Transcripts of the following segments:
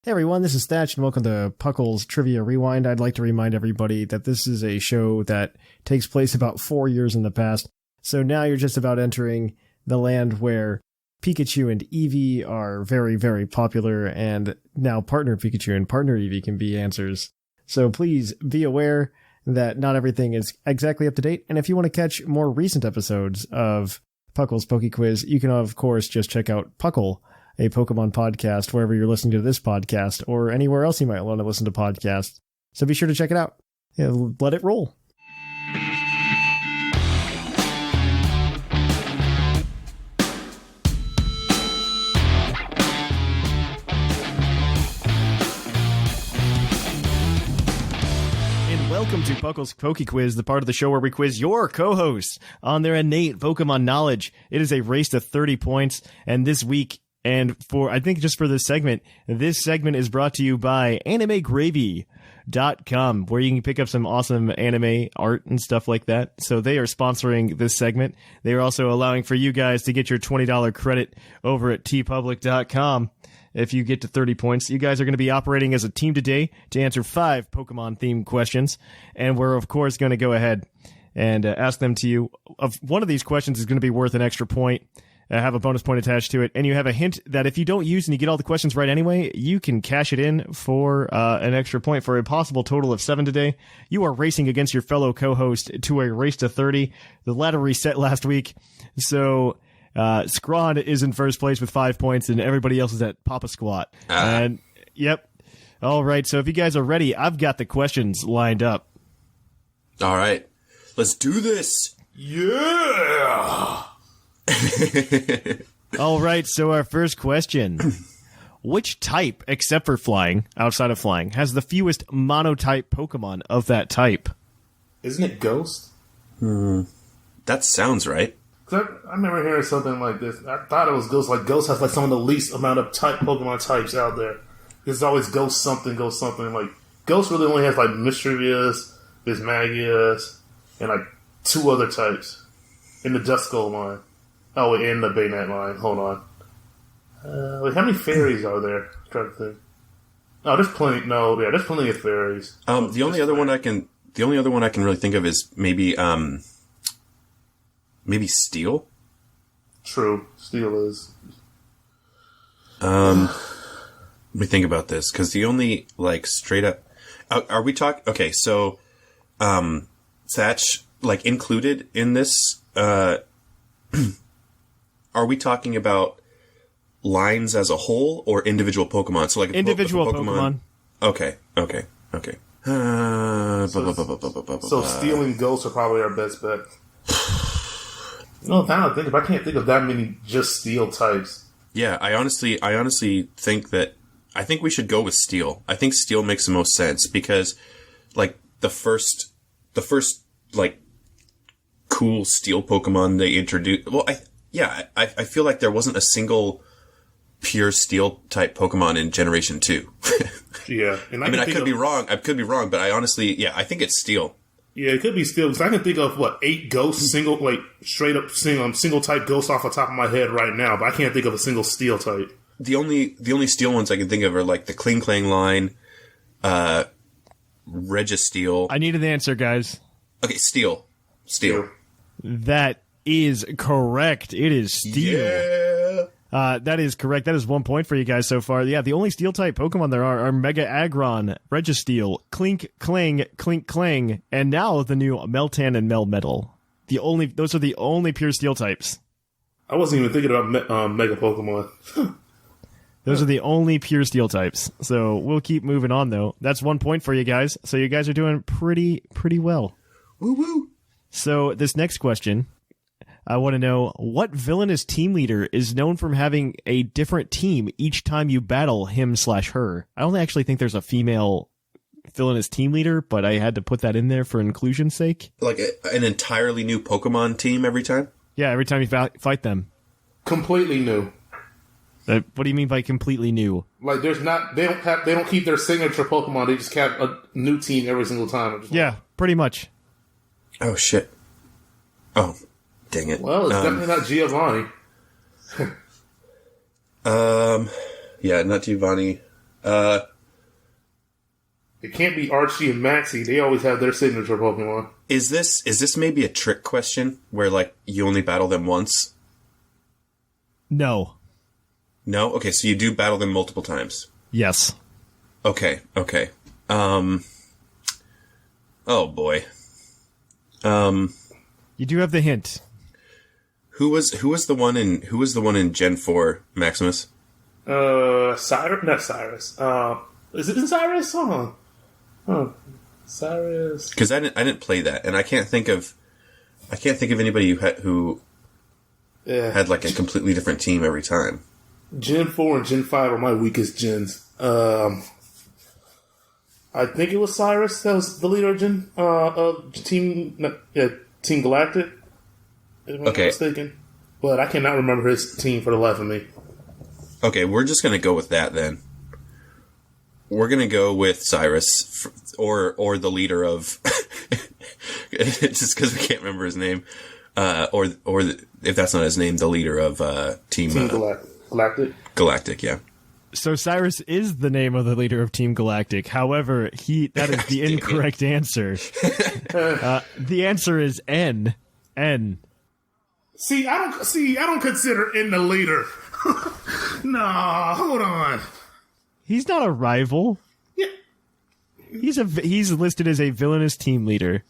Hey everyone, this is Thatch and welcome to PUCL's Trivia Rewind. I'd like to remind everybody that this is a show that takes place about 4 years in the past. So now you're just about entering the land where Pikachu and Eevee are very, very popular, and now Partner Pikachu and Partner Eevee can be answers. So please be aware that not everything is exactly up to date, and if you want to catch more recent episodes of PUCL's PokeQuiz, you can of course just check out PuCL, a Pokemon podcast, wherever you're listening to this podcast, or anywhere else you might want to listen to podcasts. So be sure to check it out. Yeah, let it roll. Welcome to PuCL's PokeQuiz, the part of the show where we quiz your co-hosts on their innate Pokemon knowledge. It is a race to 30 points, and this week, and I think just for this segment is brought to you by AnimeGravy.com, where you can pick up some awesome anime art and stuff like that. So they are sponsoring this segment. They are also allowing for you guys to get your $20 credit over at tpublic.com. If you get to 30 points, you guys are going to be operating as a team today to answer 5 Pokemon-themed questions. And we're, of course, going to go ahead and ask them to you. One of these questions is going to be worth an extra point. Have a bonus point attached to it. And you have a hint that if you don't use and you get all the questions right anyway, you can cash it in for an extra point for a possible total of 7 today. You are racing against your fellow co-host to a race to 30. The ladder reset last week. So Zcron is in first place with 5 points, and everybody else is at Papa Squat. And yep. All right. So if you guys are ready, I've got the questions lined up. All right. Let's do this. Yeah. All right, so our first question. Which type, except for flying, outside of flying, has the fewest monotype Pokemon of that type? Isn't it Ghost? That sounds right. I remember hearing something like this. I thought it was Ghost. Like, Ghost has like some of the least amount of Pokemon types out there. There's always Ghost something. Like, Ghost really only has like Mischievous, Bismagius, and like 2 other types in the Duskull line. Oh, in the Baynet line. Hold on. Wait, how many fairies are there? I'm trying to think. Oh, there's plenty. No, yeah, there's plenty of fairies. The only other one I can really think of is maybe Steel. True, Steel is. Let me think about this, because the only like straight up. Are we talking? Okay, so, Thatch like included in this. Are we talking about lines as a whole or individual Pokemon? So like individual Pokemon. Okay. So Steel and Ghost are probably our best bet. No, now I think I can't think of that many just Steel types. Yeah, I honestly think we should go with Steel. I think Steel makes the most sense because, like, the first like cool Steel Pokemon they introduced. Well, I feel like there wasn't a single pure Steel type Pokemon in Generation 2. Yeah, and I could be wrong. I could be wrong, but I honestly, I think it's Steel. Yeah, it could be Steel because I can think of 8 Ghosts, straight up single type Ghosts off the top of my head right now, but I can't think of a single Steel type. The only Steel ones I can think of are like the Kling Klang line, Registeel. I need an answer, guys. Okay, Steel. That is correct. It is Steel. Yeah. That is correct. That is 1 point for you guys so far. Yeah, the only Steel-type Pokemon there are Mega Aggron, Registeel, Clink Clang, and now the new Meltan and Melmetal. Those are the only pure Steel types. I wasn't even thinking about Mega Pokemon. Those are the only pure Steel types. So we'll keep moving on, though. That's 1 point for you guys. So you guys are doing pretty well. Woo-woo. So this next question, I want to know, what villainous team leader is known for having a different team each time you battle him/her? I don't actually think there's a female villainous team leader, but I had to put that in there for inclusion's sake. Like an entirely new Pokemon team every time? Yeah, every time you fight them. Completely new. What do you mean by completely new? Like they don't keep their signature Pokemon. They just have a new team every single time. Yeah, pretty much. Oh shit. Oh, dang it. Well, it's definitely not Giovanni. Yeah, not Giovanni. It can't be Archie and Maxie. They always have their signature Pokemon. Is this maybe a trick question where, like, you only battle them once? No. No? Okay, so you do battle them multiple times. Yes. Okay. Oh boy. You do have the hint. Who was the one in Gen 4, Maximus? Cyrus? Not Cyrus. Is it in Cyrus? Hold on. Oh, Cyrus. Because I didn't play that, and I can't think of anybody who had like a completely different team every time. Gen 4 and Gen 5 are my weakest gens. I think it was Cyrus that was the leader of Team Galactic. If I'm not mistaken. But I cannot remember his team for the life of me. Okay, we're just going to go with that then. We're going to go with Cyrus, or the leader of... just because we can't remember his name. If that's not his name, the leader of Team Galactic. Galactic, yeah. So Cyrus is the name of the leader of Team Galactic. However, that is the incorrect answer. The answer is N. N. See, I don't consider N the leader. Nah, hold on. He's not a rival. Yeah. He's listed as a villainous team leader.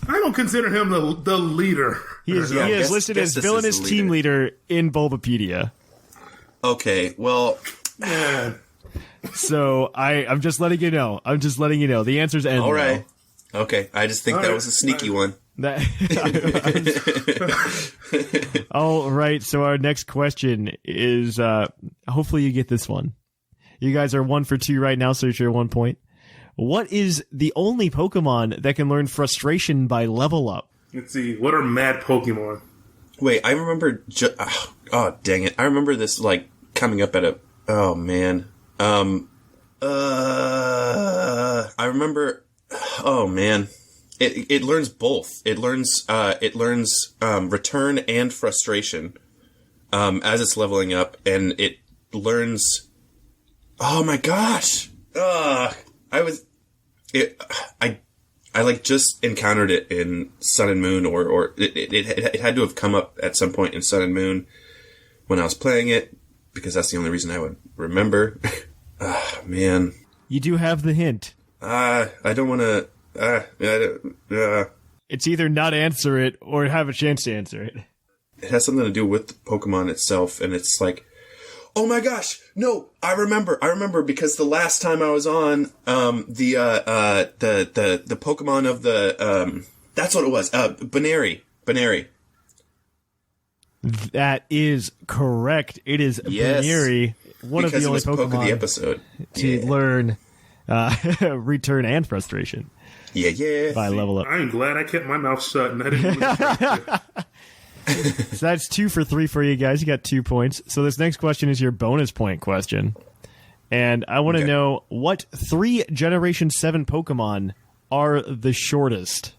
I don't consider him the leader. He is listed as villainous team leader in Bulbapedia. Okay, well... Man. So I'm just letting you know. The answer's N. All right. Okay, I just think that was a sneaky one. All right, so our next question is, hopefully you get this one. You guys are 1 for 2 right now, so you're 1 point. What is the only Pokemon that can learn frustration by level up? Let's see. What are mad Pokemon? Wait, I remember... oh, dang it. I remember this, like, coming up at a... Oh, man. I remember... Oh, man. It learns both. It learns return and frustration as it's leveling up, and it learns... Oh, my gosh! I like just encountered it in Sun and Moon, or it had to have come up at some point in Sun and Moon when I was playing it, because that's the only reason I would remember. Man. You do have the hint. I don't want to... It's either not answer it or have a chance to answer it. It has something to do with the Pokemon itself, and it's like... Oh my gosh! No, I remember because the last time I was on the Pokemon of the that's what it was. Baneri. That is correct. It is Baneri, one of the only Pokemon Poke of the episode to learn return and frustration. Yeah. By level up. I'm glad I kept my mouth shut and I didn't really So that's 2 for 3 for you guys. You got 2 points. So this next question is your bonus point question. And I want to know what 3 Generation 7 Pokemon are the shortest?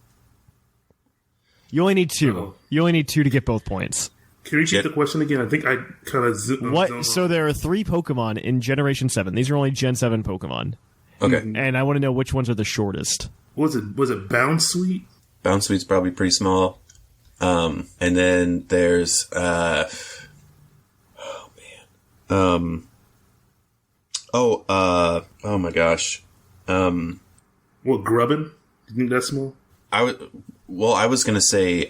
You only need 2. Uh-oh. You only need 2 to get both points. Can you repeat the question again? I think I kind of What? So there are 3 Pokemon in Generation 7. These are only Gen 7 Pokemon. Okay. And I want to know which ones are the shortest. Was it Bounsweet? Bounsweet's probably pretty small. And then there's, oh my gosh. What, Grubbin? You think that's small? I was gonna say,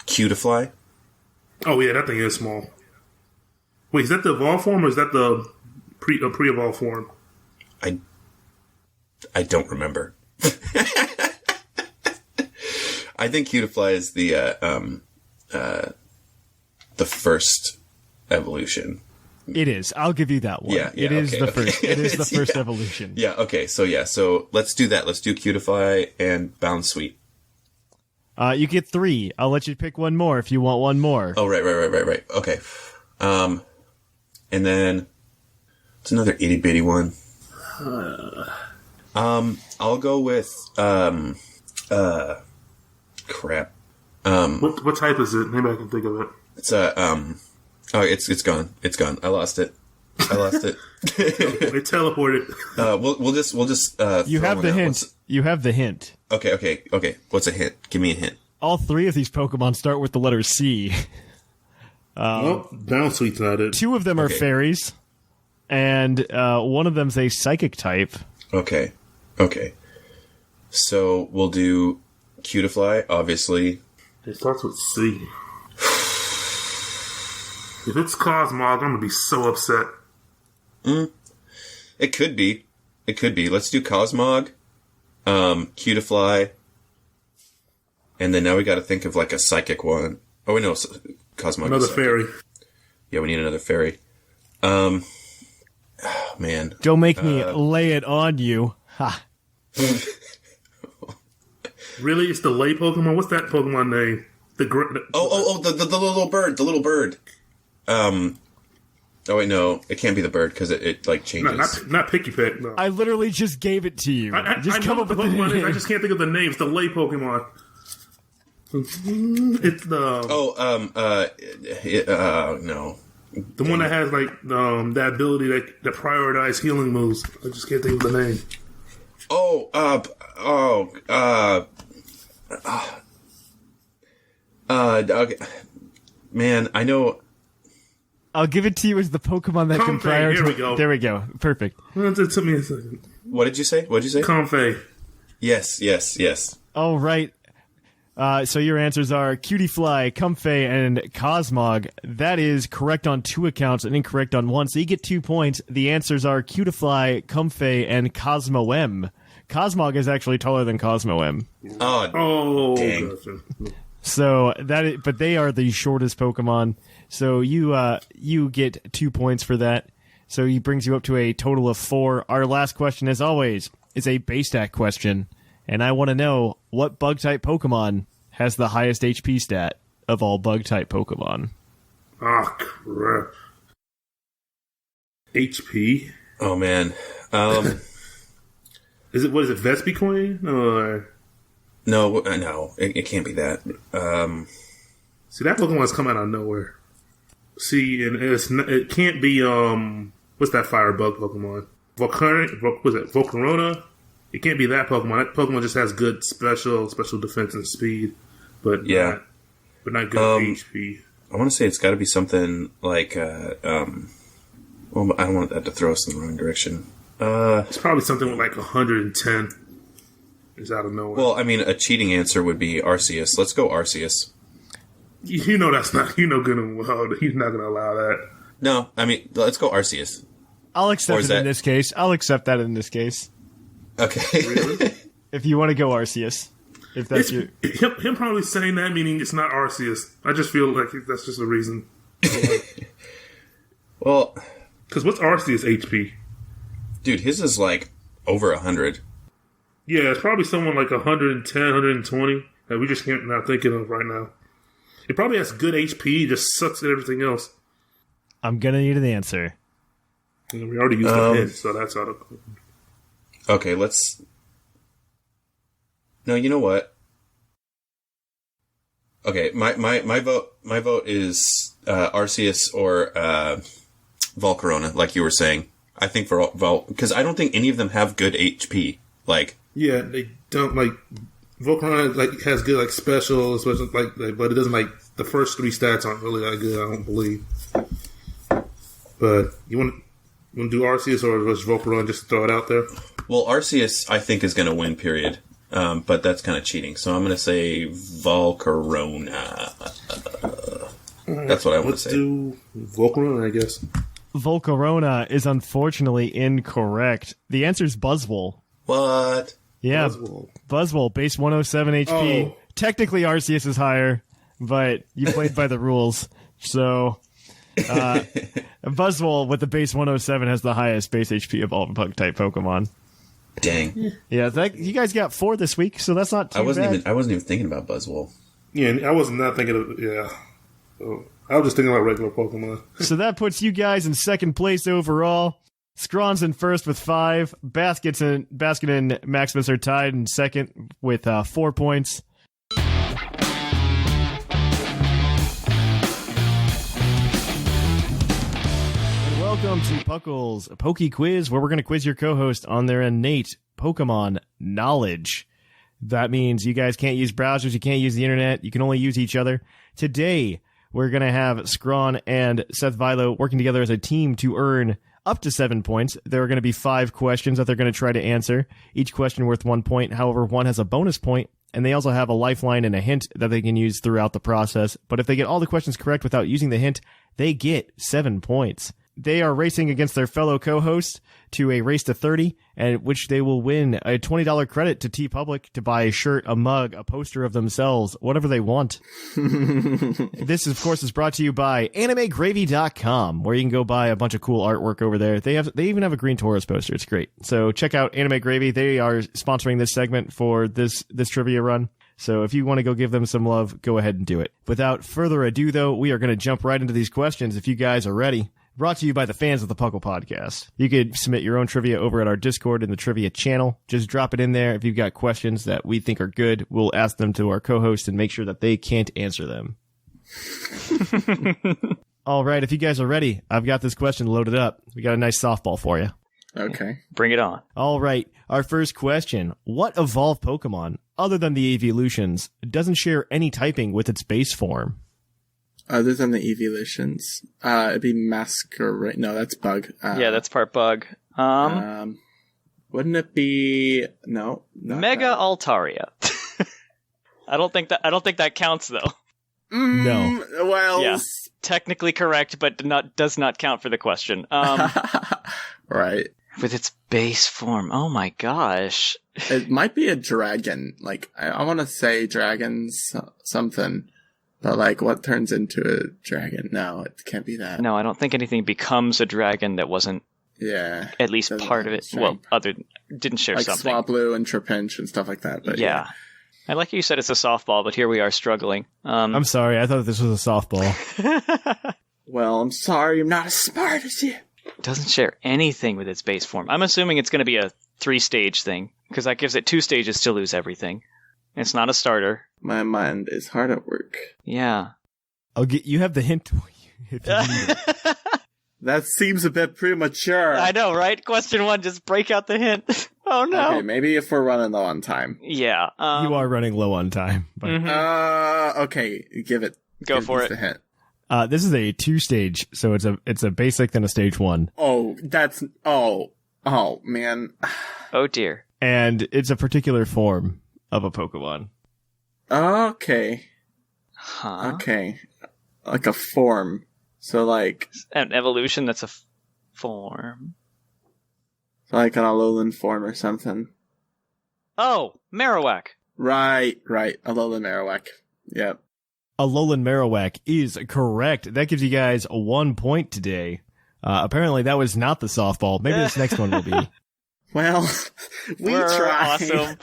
Cutiefly. Oh yeah, that thing is small. Wait, is that the evolved form or is that the pre-evolved form? I don't remember. I think Cutiefly is the first evolution. It is. I'll give you that one. Yeah, it is okay, the okay. first. It is the first evolution. Yeah. Okay. So let's do that. Let's do Cutiefly and Bounsweet. You get 3. I'll let you pick one more if you want one more. Oh, right. Okay. And then it's another itty bitty one. I'll go with crap. What type is it? Maybe I can think of it. It's a oh, it's gone. It's gone. I lost it. I lost it. They teleported. We'll just. You have the hint. You have the hint. Okay. What's a hint? Give me a hint. All three of these Pokemon start with the letter C. Bounsweet's not it. Two of them are fairies, and one of them's a psychic type. Okay. So we'll do Cutiefly, obviously. It starts with C. If it's Cosmog, I'm gonna be so upset. It could be. Let's do Cosmog, Cutiefly, and then now we got to think of like a psychic one. Oh wait, no, Cosmog. Another fairy. Yeah, we need another fairy. Oh, man. Don't make me lay it on you. Ha. Really? It's the lay Pokemon? What's that Pokemon name? The little bird. The little bird. Oh, wait, no. It can't be the bird because it like, changes. Not Picky Peck, no. I literally just gave it to you. I come know up what the with Pokemon the is. I just can't think of the name. It's the lay Pokemon. It's the... no. The one that has, like, that ability that prioritize healing moves. I just can't think of the name. Okay. Man, I know... I'll give it to you as the Pokemon that can prioritize... Here we go. There we go. Perfect. It took me a second. What did you say? Comfey. Yes. Oh, right. So your answers are Cutiefly, Comfey, and Cosmog. That is correct on 2 accounts and incorrect on 1, so you get 2 points. The answers are Cutiefly, Comfey, and Cosmo-M. Cosmog is actually taller than Cosmo-M. Oh, dang. Gotcha. So but they are the shortest Pokemon. So you get 2 points for that. So he brings you up to a total of 4. Our last question, as always, is a base stat question. And I want to know what bug-type Pokemon has the highest HP stat of all bug-type Pokemon. Oh, crap. HP? Oh, man. Is it Vespiquen? Or... No, it can't be that. See, that Pokemon's come out of nowhere. See, and it can't be, what's that fire bug Pokemon? Volcarona? It can't be that Pokemon. That Pokemon just has good special defense and speed, but not good HP. I want to say it's got to be something like, well, I don't want that to throw us in the wrong direction. It's probably something with like 110. It's out of nowhere. Well, I mean, a cheating answer would be Arceus. Let's go Arceus. You know that's not. He's not gonna allow that. No, I mean, let's go Arceus. I'll accept it in this case. I'll accept that in this case. Okay. Really? If you want to go Arceus. If that's him probably saying that, meaning it's not Arceus. I just feel like that's just a reason. Well, because what's Arceus HP? Dude, his is like over 100. Yeah, it's probably someone like 110, 120 that we just can't not thinking of right now. It probably has good HP, just sucks at everything else. I'm gonna need an answer. And we already used the hint, so that's out of. Okay, let's. No, you know what? Okay, my vote is Arceus or Volcarona, like you were saying. I think for because I don't think any of them have good HP. Like, yeah, they don't like. Volcarona like has good like special, especially like, but it doesn't like the first 3 stats aren't really that good. I don't believe. But you want to do Arceus or just Volcarona? Just to throw it out there. Well, Arceus I think is going to win. Period. But that's kind of cheating. So I'm going to say Volcarona. That's what I want to say. Let's do Volcarona, I guess. Volcarona is unfortunately incorrect. The answer is Buzzwole. What? Yeah, Buzzwole, base 107 HP. Oh. Technically, Arceus is higher, but you played by the rules. So, Buzzwole with the base 107 has the highest base HP of all bug-type Pokemon. Dang. Yeah, you guys got 4 this week, so that's not too bad. I wasn't even thinking about Buzzwole. Yeah, I was not thinking of. Yeah. So, I was just thinking about regular Pokemon. So that puts you guys in second place overall. Scron's in first with 5. Basket and Maximus are tied in second with 4 points. And Welcome to PUCL's PokeQuiz, where we're going to quiz your co-host on their innate Pokemon knowledge. That means you guys can't use browsers, you can't use the internet, you can only use each other. Today, we're going to have Zcron and Seth Vilo working together as a team to earn up to 7 points. There are going to be 5 questions that they're going to try to answer, each question worth 1 point. However, one has a bonus point, and they also have a lifeline and a hint that they can use throughout the process. But if they get all the questions correct without using the hint, they get 7 points. They are racing against their fellow co-hosts to a race to 30, and which they will win a $20 credit to TeePublic to buy a shirt, a mug, a poster of themselves, whatever they want. This, of course, is brought to you by AnimeGravy.com, where you can go buy a bunch of cool artwork over there. They even have a Green Taurus poster. It's great. So check out Anime Gravy. They are sponsoring this segment for this trivia run. So if you want to go give them some love, go ahead and do it. Without further ado, though, we are going to jump right into these questions if you guys are ready. Brought to you by the fans of the PuCL podcast. You could submit your own trivia over at our Discord in the trivia channel. Just drop it in there. If you've got questions that we think are good, we'll ask them to our co-host and make sure that they can't answer them. All right, if you guys are ready, I've got this question loaded up. We got a nice softball for you. Okay. Bring it on. All right, our first question. What evolved Pokemon, other than the evolutions, doesn't share any typing with its base form? Other than the evolutions, it'd be Masquerade. No, that's Bug. Yeah, that's part Bug. Wouldn't it be no? Mega Altaria. I don't think that counts though. No. Well, yeah, technically correct, but does not count for the question. Right. With its base form. Oh my gosh. It might be a dragon. Like I want to say dragons something. But, like, what turns into a dragon? No, it can't be that. No, I don't think anything becomes a dragon that wasn't at least part of it. Well, didn't share like something. Like Swablu and Trapinch and stuff like that. But yeah. I like you said it's a softball, but here we are struggling. I'm sorry, I thought this was a softball. Well, I'm sorry, I'm not as smart as you. It doesn't share anything with its base form. I'm assuming it's going to be a 3-stage thing, because that gives it 2 stages to lose everything. It's not a starter. My mind is hard at work. Yeah. You have the hint if you need it. That seems a bit premature. I know, right? Question 1, just break out the hint. Oh no. Okay, maybe if we're running low on time. Yeah. You are running low on time. But... Okay, give it. Go for it. The hint. This is a 2-stage, so it's a basic then a stage 1. Oh, oh man. Oh dear. And it's a particular form of a Pokemon. Okay. Huh. Okay. Like a form. So like... An evolution that's a form. So like an Alolan form or something. Oh! Marowak! Right. Alolan Marowak. Yep. Alolan Marowak is correct. That gives you guys 1 point today. Apparently that was not the softball. Maybe this next one will be. Well, we're tried. Awesome.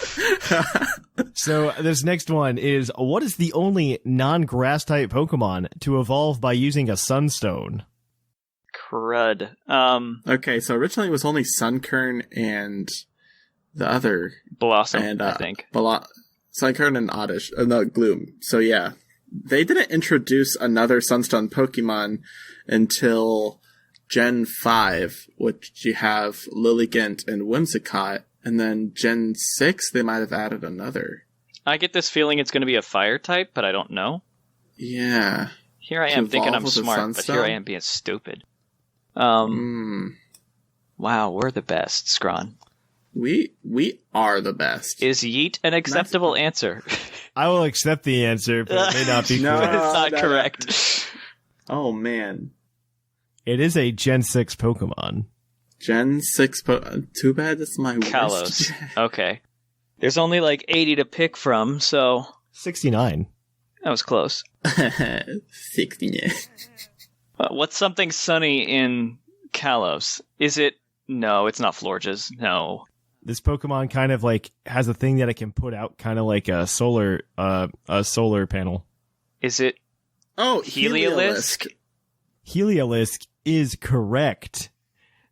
So this next one is, what is the only non-grass type Pokemon to evolve by using a Sunstone? Crud. Okay, so originally it was only Sunkern and the other Blossom, and, I think. Sunkern and Oddish. No, Gloom. So yeah. They didn't introduce another Sunstone Pokemon until Gen 5, which you have Lilligant and Whimsicott, and then Gen 6, they might have added another. I get this feeling it's going to be a fire type, but I don't know. Yeah. Here I am thinking I'm smart, but here I am being stupid. Wow, we're the best, Zcron. We are the best. Is yeet an acceptable answer? I will accept the answer, but it may not be No. correct. It's not correct. Oh, man. It is a Gen 6 Pokemon. Gen 6 too bad that's my Kalos. worst. Okay. There's only like 80 to pick from, so 69. that was close. 69. What's something sunny in Kalos? Is it... No, it's not Florges. No. This Pokemon kind of like has a thing that it can put out, kind of like a solar panel. Is it Oh, Heliolisk? Heliolisk is correct.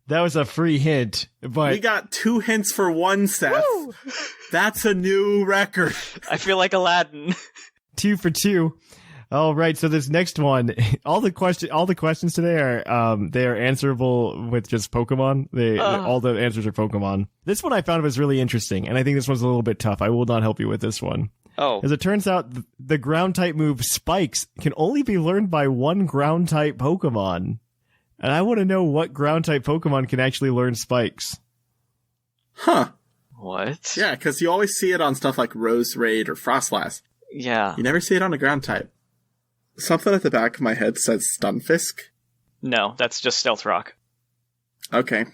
That was a free hint, but We got 2 hints for 1, Seth. That's a new record. I feel like Aladdin. 2 for 2. All right, so this next one, all the questions today are they are answerable with just Pokemon. All the answers are Pokemon. This one I found was really interesting, and I think this one's a little bit tough. I will not help you with this one. Oh. As it turns out, the ground type move Spikes can only be learned by one ground type Pokemon. And I want to know what ground type Pokemon can actually learn Spikes. Huh. What? Yeah, because you always see it on stuff like Rose Raid or Frostlass. Yeah. You never see it on a ground type. Something at the back of my head says Stunfisk. No, that's just Stealth Rock. Okay.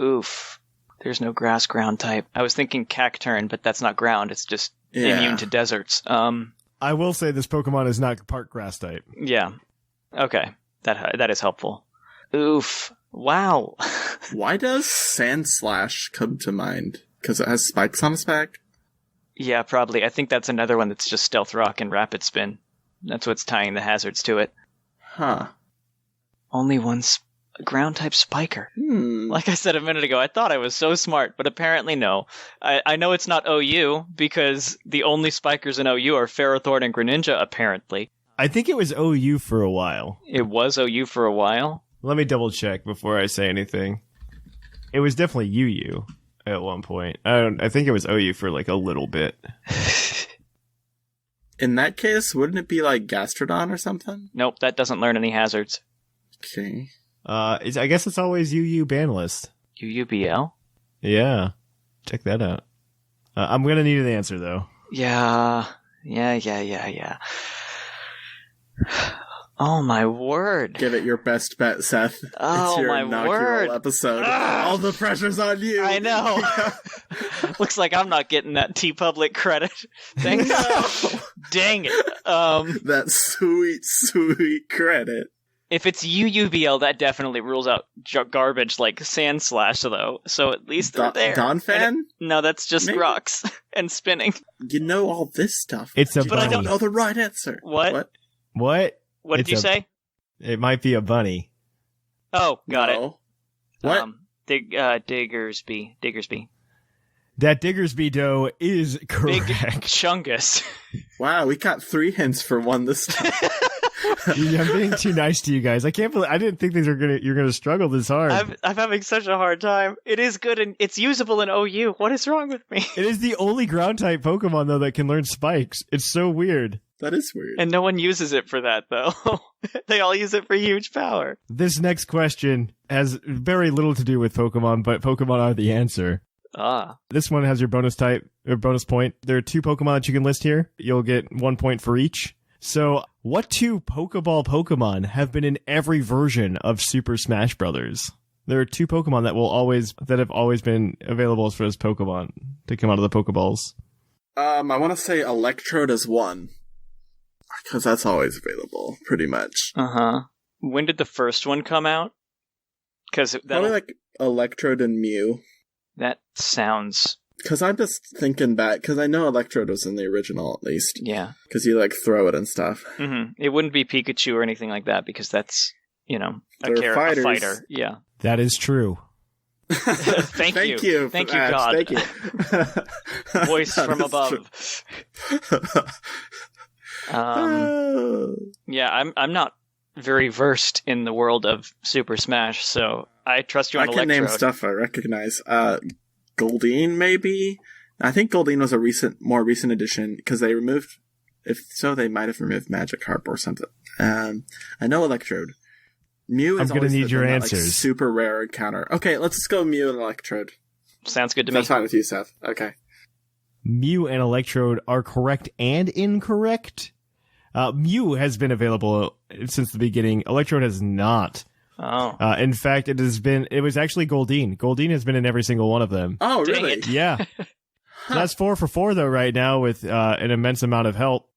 Oof. There's no grass ground type. I was thinking Cacturn, but that's not ground. It's just immune to deserts. I will say this Pokemon is not part grass type. Yeah. Okay. That is helpful. Oof. Wow. Why does Sandslash come to mind? Because it has spikes on its back? Yeah, probably. I think that's another one that's just Stealth Rock and Rapid Spin. That's what's tying the hazards to it. Huh. Only one ground type Spiker. Like I said a minute ago, I thought I was so smart, but apparently no. I know it's not OU, because the only Spikers in OU are Ferrothorn and Greninja, apparently. I think it was OU for a while. It was OU for a while? Let me double check before I say anything. It was definitely UU at one point. I think it was OU for like a little bit. In that case, wouldn't it be like Gastrodon or something? Nope, that doesn't learn any hazards. Okay. I guess it's always UU ban list. UUBL? Yeah. Check that out. I'm going to need an answer, though. Yeah. Oh, my word. Give it your best bet, Seth. Oh, it's your my inaugural word. episode. All the pressure's on you. I know. Looks like I'm not getting that T-Public credit. Thanks. No. Dang it. That sweet, sweet credit. If it's UUBL, that definitely rules out garbage like Sandslash, though. So at least they're there. Donphan? No, that's just Maybe. rocks and spinning. You know all this stuff. It's a but bunny. I don't know the right answer. What? What? What did you say? It might be a bunny. Oh, got it. What? Diggersby. That Diggersby doe is Big correct. Chungus. Wow, we got 3 hints for one this time. I'm being too nice to you guys. I can't believe I didn't think you're gonna struggle this hard. I'm having such a hard time. It is good and it's usable in OU. What is wrong with me? It is the only ground type Pokemon though that can learn spikes. It's so weird. That is weird. And no one uses it for that though. They all use it for huge power. This next question has very little to do with Pokemon, but Pokemon are the answer. This one has your bonus type or bonus point. There are 2 Pokemon that you can list here. You'll get 1 point for each. So, what 2 Pokeball Pokemon have been in every version of Super Smash Brothers? There are 2 Pokemon that have always been available as Pokemon to come out of the Pokeballs. I want to say Electrode is 1. Because that's always available, pretty much. When did the first one come out? Because probably like Electrode and Mew. That sounds... Because I'm just thinking back, because I know Electrode was in the original at least. Yeah. Because you like throw it and stuff. It wouldn't be Pikachu or anything like that, because that's, a fighter. Yeah. That is true. Thank you. Thank you, Ash. God. Thank you. Voice from above. Yeah, I'm not very versed in the world of Super Smash, so I trust you on Electrode. I can name stuff I recognize. Goldeen, maybe? I think Goldeen was a more recent addition, because they removed... If so, they might have removed Magikarp or something. I know Electrode. Mew is I'm going to need your that, answers. Super rare encounter. Okay, let's just go Mew and Electrode. Sounds good to me. That's fine with you, Seth. Okay. Mew and Electrode are correct and incorrect. Mew has been available since the beginning. Electrode has not. Oh. In fact, it was actually Goldeen. Goldeen has been in every single one of them. Oh, Dang really? it. Yeah. So that's 4 for 4 though right now with an immense amount of help.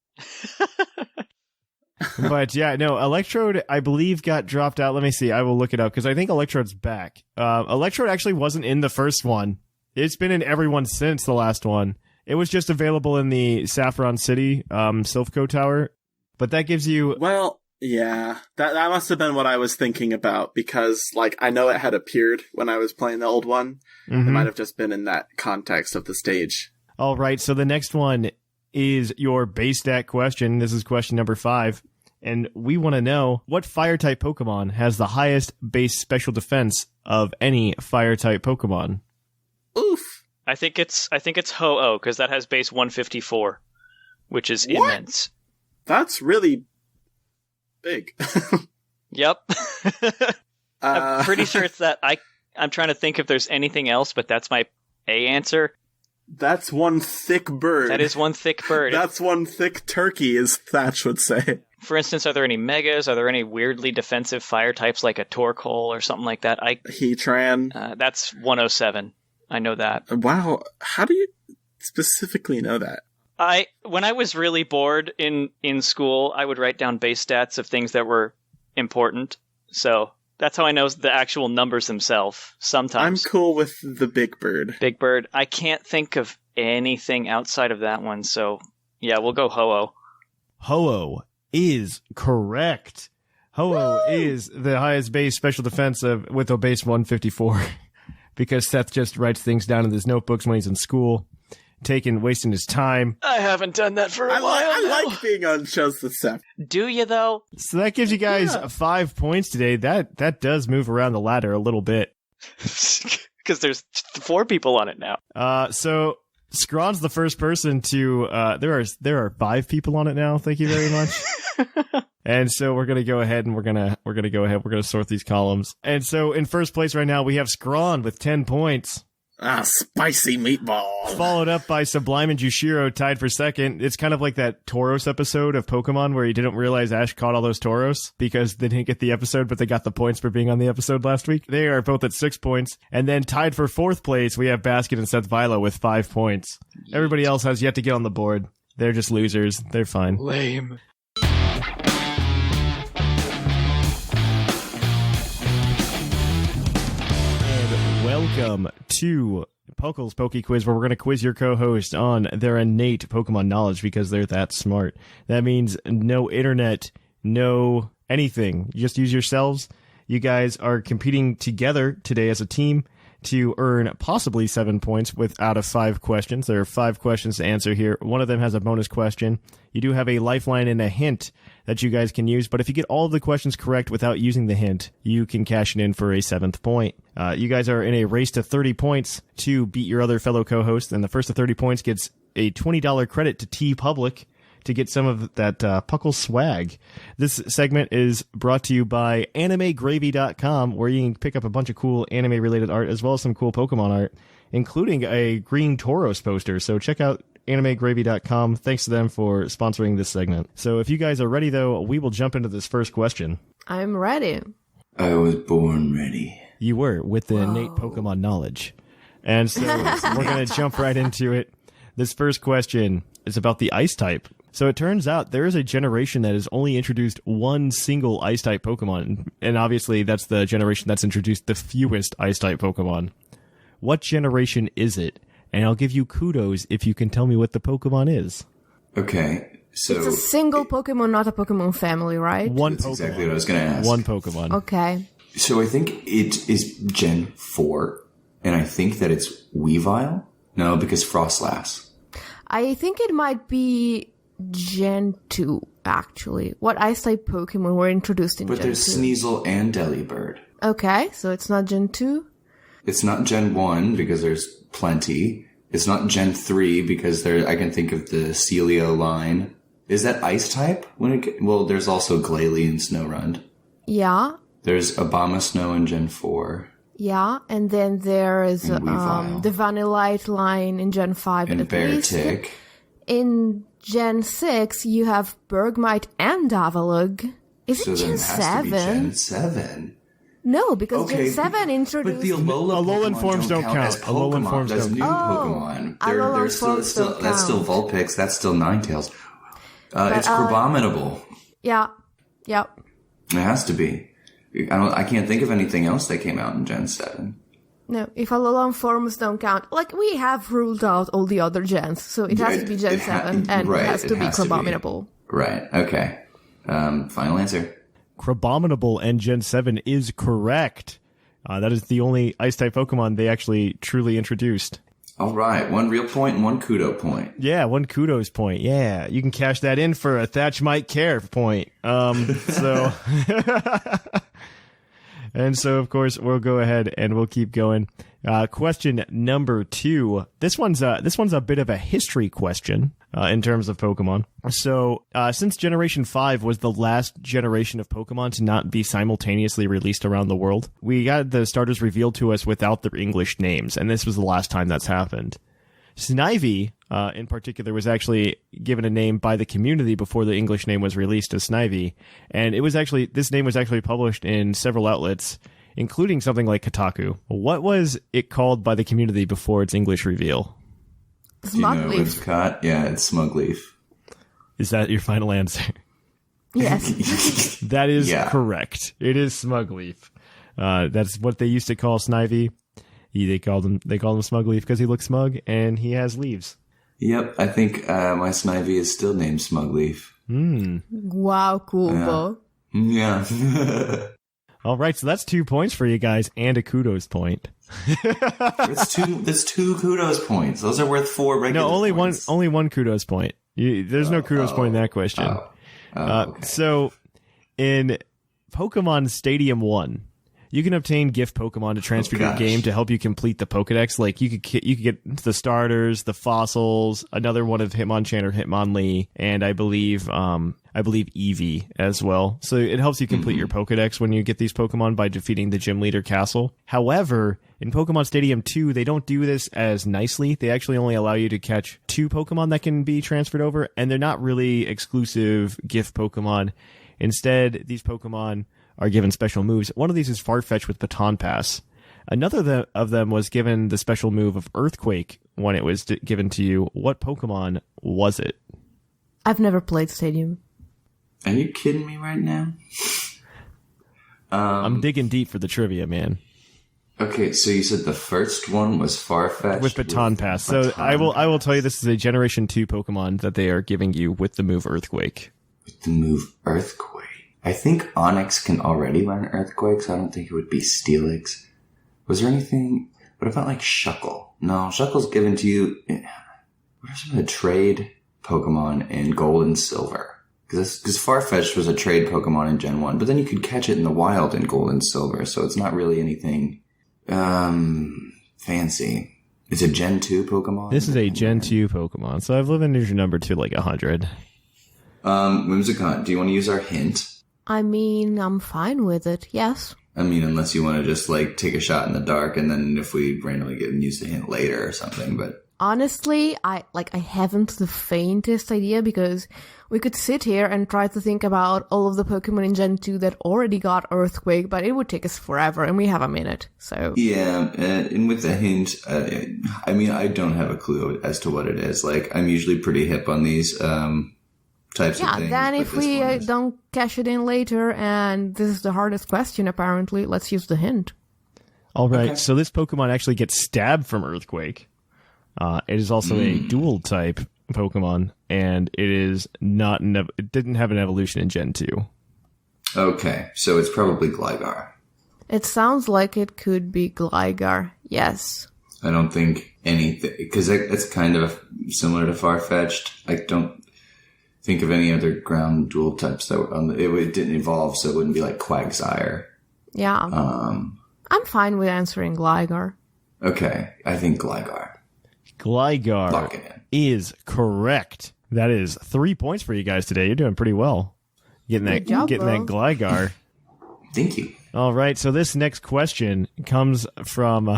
But yeah, no, Electrode, I believe, got dropped out. Let me see. I will look it up because I think Electrode's back. Electrode actually wasn't in the first one. It's been in every one since the last one. It was just available in the Saffron City Silphco Tower. But that gives you... Well, yeah. That must have been what I was thinking about because, I know it had appeared when I was playing the old one. Mm-hmm. It might have just been in that context of the stage. All right, so the next one is your base stat question. This is question number 5. And we want to know what fire-type Pokemon has the highest base special defense of any fire-type Pokemon. Oof. I think it's Ho-Oh, because that has base 154, which is immense. That's really big. Yep. I'm pretty sure it's that. I'm trying to think if there's anything else, but that's my A answer. That's one thick bird. That is one thick bird. That's one thick turkey, as Thatch would say. For instance, are there any Megas? Are there any weirdly defensive fire types like a Torkoal or something like that? Heatran. That's 107. I know that. Wow. How do you specifically know that? When I was really bored in school, I would write down base stats of things that were important. So that's how I know the actual numbers themselves. Sometimes. I'm cool with the big bird. Big bird. I can't think of anything outside of that one. So yeah, we'll go Ho-Oh. Ho-Oh is correct. Ho-Oh is the highest base special defense with a base 154 because Seth just writes things down in his notebooks when he's in school, wasting his time. I haven't done that for a while. I like being on shows with Seth. Do you though? So that gives you guys 5 points today. That does move around the ladder a little bit because there's 4 people on it now. So Zcron's the first person to. There are 5 people on it now. Thank you very much. And so we're gonna go ahead and we're gonna sort these columns. And so in first place right now we have Zcron with 10 points. Spicy meatball. Followed up by Sublime and Jushiro, tied for second. It's kind of like that Tauros episode of Pokemon where you didn't realize Ash caught all those Tauros because they didn't get the episode, but they got the points for being on the episode last week. They are both at 6 points. And then tied for fourth place, we have Basket and Seth Vilo with 5 points. Everybody else has yet to get on the board. They're just losers. They're fine. Lame. Welcome to PuCL's PokeQuiz, where we're going to quiz your co-host on their innate Pokemon knowledge because they're that smart. That means no internet, no anything. You just use yourselves. You guys are competing together today as a team to earn possibly 7 points out of 5 questions. There are 5 questions to answer here. One of them has a bonus question. You do have a lifeline and a hint that you guys can use, but if you get all of the questions correct without using the hint, you can cash it in for a 7th point. You guys are in a race to 30 points to beat your other fellow co-host, and the first to 30 points gets a $20 credit to TeePublic to get some of that PuCL swag. This segment is brought to you by AnimeGravy.com, where you can pick up a bunch of cool anime-related art as well as some cool Pokemon art, including a green Tauros poster. So check out AnimeGravy.com. Thanks to them for sponsoring this segment. So if you guys are ready, though, we will jump into this first question. I'm ready. I was born ready. You were, with the innate Pokemon knowledge. And so we're going to jump right into it. This first question is about the Ice type. So it turns out there is a generation that has only introduced one single Ice-type Pokemon, and obviously that's the generation that's introduced the fewest Ice-type Pokemon. What generation is it? And I'll give you kudos if you can tell me what the Pokemon is. Okay, so... It's a single Pokemon, not a Pokemon family, right? One That's Pokemon. exactly what I was going to ask. One Pokemon. Okay. So I think it is Gen 4, and I think that it's Weavile? No, because Frostlass. I think it might be Gen 2, actually. What Ice-type Pokemon were introduced in Gen 2? But there's Sneasel and Delibird. Okay, so it's not Gen 2? It's not Gen 1, because there's plenty. It's not Gen 3, because I can think of the Celio line. Is that Ice-type? Well, there's also Glalie and Snorunt. Yeah. There's Abomasnow in Gen 4. Yeah, and then there is the Vanillite line in Gen 5 and at least. Beartick. In Gen 6, you have Bergmite and Davalug. Is it Gen 7? So then it has to be Gen 7. No, because Gen 7 introduced... But the Alolan forms don't count. As Alolan forms That's don't new Pokemon. Alolan forms don't That's still Vulpix. That's still Ninetales. It's Crabominable. Yeah. Yep. It has to be. I can't think of anything else that came out in Gen 7. No, if Alolan forms don't count, we have ruled out all the other gens, so it has to be Gen 7, and it has to be Crabominable. Right, okay. Final answer. Crabominable and Gen 7 is correct. That is the only Ice-type Pokemon they actually truly introduced. All right, 1 real point and 1 kudo point. Yeah, 1 kudos point. Yeah, you can cash that in for a Thatch might care point. So, and so of course we'll go ahead and we'll keep going. Question number 2. This one's a bit of a history question in terms of Pokemon. So, since Generation 5 was the last generation of Pokemon to not be simultaneously released around the world, we got the starters revealed to us without their English names, and this was the last time that's happened. Snivy, in particular, was actually given a name by the community before the English name was released as Snivy, and this name was actually published in several outlets, including something like Kotaku. What was it called by the community before its English reveal? Smugleaf. Whimsicott? Yeah, it's Smugleaf. Is that your final answer? Yes. That is correct. It is Smugleaf. That's what they used to call Snivy. They called him Smugleaf because he looks smug and he has leaves. Yep, I think my Snivy is still named Smugleaf. Wow, cool, Bo. Yeah. All right, so that's 2 points for you guys and a kudos point. That's 2 kudos points. Those are worth 4 regular points. Only one kudos point. There's no kudos point in that question. Okay. So, in Pokemon Stadium 1, you can obtain gift Pokemon to transfer to your game to help you complete the Pokedex. Like, you could get the starters, the fossils, another one of Hitmonchan or Hitmonlee, and I believe Eevee as well. So it helps you complete your Pokedex when you get these Pokemon by defeating the Gym Leader Castle. However, in Pokemon Stadium 2, they don't do this as nicely. They actually only allow you to catch 2 Pokemon that can be transferred over, and they're not really exclusive gift Pokemon. Instead, these Pokemon are given special moves. One of these is Farfetch with Baton Pass. Another of them was given the special move of Earthquake when it was given to you. What Pokemon was it? I've never played Stadium. Are you kidding me right now? I'm digging deep for the trivia, man. Okay, so you said the first one was Farfetch with Baton Pass. So I will tell you this is a Generation 2 Pokemon that they are giving you with the move Earthquake. With the move Earthquake. I think Onyx can already learn Earthquake, so I don't think it would be Steelix. Was there anything... What about like Shuckle? No, Shuckle's given to you... What are some of the trade Pokemon in Gold and Silver? Because Farfetch was a trade Pokemon in Gen 1, but then you could catch it in the wild in Gold and Silver, so it's not really anything fancy. It's a Gen 2 Pokemon? This is a Gen 2 Pokemon, so I've limited your number to like 100. Whimsicott, do you want to use our hint? I mean, I'm fine with it, yes. I mean, unless you want to just like take a shot in the dark, and then if we randomly get and use the hint later or something, but... Honestly, I haven't the faintest idea, because we could sit here and try to think about all of the Pokemon in Gen 2 that already got Earthquake, but it would take us forever, and we have a minute, so... Yeah, and with the hint, I mean, I don't have a clue as to what it is. Like, I'm usually pretty hip on these types of things. Yeah, then if we don't cash it in later, and this is the hardest question, apparently, let's use the hint. All right, so this Pokemon actually gets stabbed from Earthquake. It is also a dual type Pokemon, and it is not it didn't have an evolution in Gen 2. Okay, so it's probably Gligar. It sounds like it could be Gligar, yes. I don't think anything, because it's kind of similar to Farfetch'd. I don't think of any other ground dual types that were it didn't evolve, so it wouldn't be like Quagsire. Yeah. I'm fine with answering Gligar. Okay, I think Gligar. Gligar is correct. That is 3 points for you guys today. You're doing pretty well. Getting that Gligar. Thank you. All right, so this next question comes from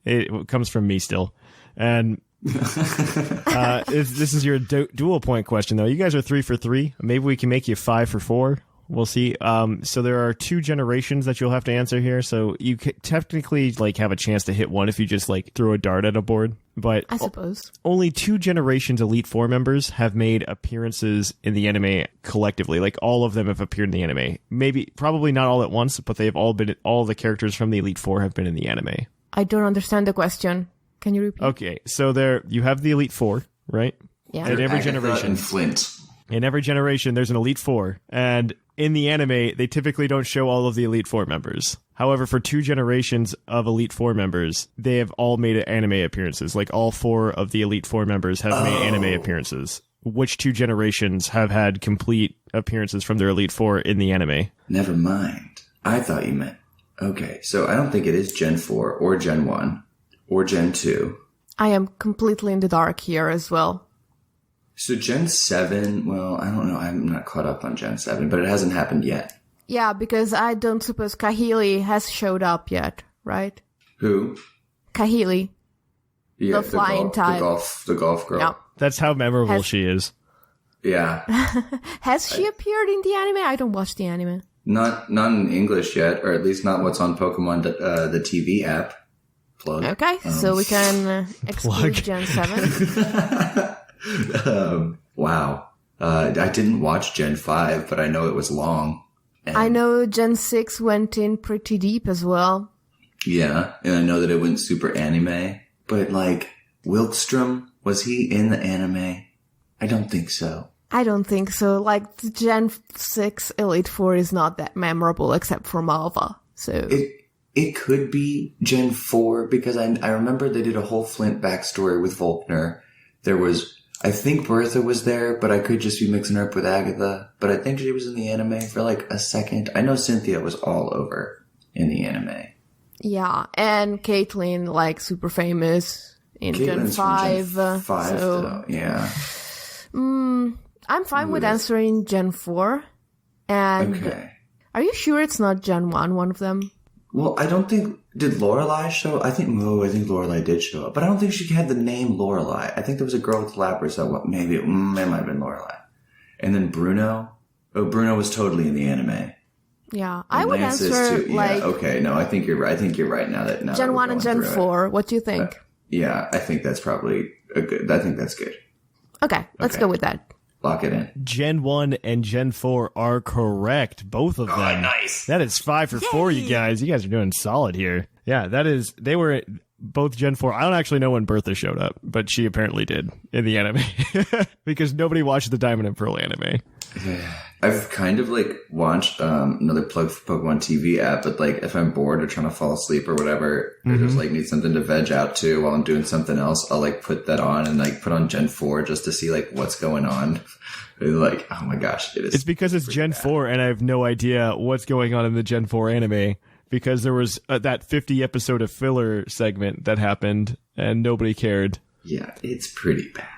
it comes from me still, and this is your dual point question though. You guys are 3 for 3. Maybe we can make you 5 for 4. We'll see. So there are 2 generations that you'll have to answer here. So you could technically like have a chance to hit one if you just like throw a dart at a board. But I suppose only 2 generations Elite Four members have made appearances in the anime collectively. Like all of them have appeared in the anime. Probably not all at once, but they have all been. All the characters from the Elite Four have been in the anime. I don't understand the question. Can you repeat? Okay, so you have the Elite Four, right? Yeah. At every Agatha generation. and Flint. In every generation, there's an Elite Four, and in the anime, they typically don't show all of the Elite Four members. However, for 2 generations of Elite Four members, they have all made anime appearances. Like, all 4 of the Elite Four members have made anime appearances. Which 2 generations have had complete appearances from their Elite Four in the anime? Never mind. I thought you meant... Okay, so I don't think it is Gen 4 or Gen 1 or Gen 2. I am completely in the dark here as well. So Gen 7, well, I don't know. I'm not caught up on Gen 7, but it hasn't happened yet. Yeah, because I don't suppose Kahili has showed up yet, right? Who? Kahili. Yeah, The flying type. The golf girl. Yeah. That's how memorable she is. Yeah. Has she appeared in the anime? I don't watch the anime. Not in English yet, or at least not what's on Pokemon, the TV app. Plug. Okay, so we can exclude Gen 7. Wow. I didn't watch Gen 5, but I know it was long. And I know Gen 6 went in pretty deep as well. yeah, and I know that it went super anime. But, like, Wilkstrom, was he in the anime? I don't think so. I don't think so. Like, the Gen 6 Elite Four is not that memorable except for Malva. So It could be Gen 4, because I remember they did a whole Flint backstory with Volkner. There was... I think Bertha was there, but I could just be mixing her up with Agatha. But I think she was in the anime for like a second. I know Cynthia was all over in the anime. yeah, and Caitlyn, like, super famous in Gen Caitlin's 5. from Gen 5, so though. Yeah. I'm fine with answering Gen 4. And Okay. are you sure it's not Gen 1, one of them? Well, I don't think... Did Lorelei show? I think Lorelei did show up. But I don't think she had the name Lorelei. I think there was a girl with Lapras that maybe it might have been Lorelei. And then Bruno. Oh, Bruno was totally in the anime. Yeah, I would Lance is answer, too. Yeah, like, okay. No, I think you're right. I think you're right now that... Now Gen that we're 1 and going Gen through it. 4. What do you think? Yeah, I think that's probably a good... I think that's good. Okay, let's okay. go with that. Lock it in. Gen 1 and Gen 4 are correct. Both of them. Nice. That is 5 for 4, you guys. You guys are doing solid here. Yeah, that is... They were both Gen 4. I don't actually know when Bertha showed up, but she apparently did in the anime. Because nobody watched the Diamond and Pearl anime. I've kind of like watched another plug for Pokemon TV app, but like if I'm bored or trying to fall asleep or whatever, or just like need something to veg out to while I'm doing something else, I'll like put that on and like put on Gen 4 just to see like what's going on. And, like, oh my gosh, it is. It's because it's Gen 4 and I have no idea what's going on in the Gen 4 anime. Because there was that 50 episode of filler segment that happened and nobody cared. Yeah, it's pretty bad.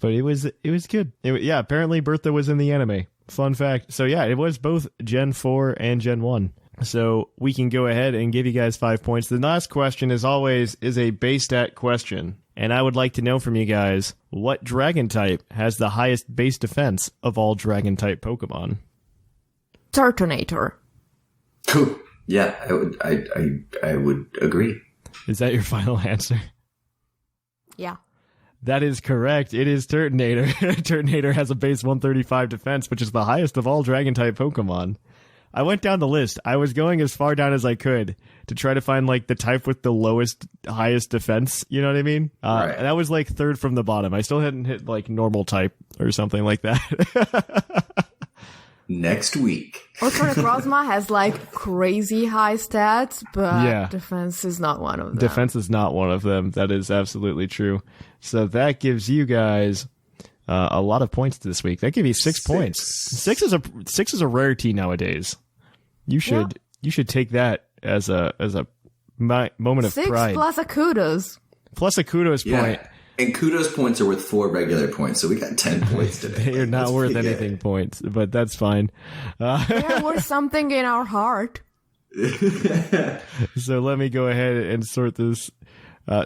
But it was good. Yeah, apparently Bertha was in the anime. Fun fact. So yeah, it was both Gen 4 and Gen 1. So we can go ahead and give you guys 5 points. The last question, as always, is a base stat question. And I would like to know from you guys, what dragon type has the highest base defense of all dragon type Pokemon? Turtonator. Cool. Yeah, I would agree. Is that your final answer? Yeah. That is correct. It is Turtonator. Turtonator has a base 135 defense, which is the highest of all dragon-type Pokemon. I went down the list. I was going as far down as I could to try to find, like, the type with the highest defense. You know what I mean? Right. And that was, like, third from the bottom. I still hadn't hit, like, normal type or something like that. Next week. Ultranecrozma has, like, crazy high stats, but Yeah. defense is not one of them. Defense is not one of them. That is absolutely true. So that gives you guys a lot of points this week. That gave you 6 points. Six is a rarity nowadays. You should take that as a moment of 6 pride. plus a kudos. Plus a kudos point. And kudos points are worth 4 regular points, so we got 10 points today. They are not That's worth pretty anything good. points, but that's fine. They are worth something in our heart. So let me go ahead and sort this. There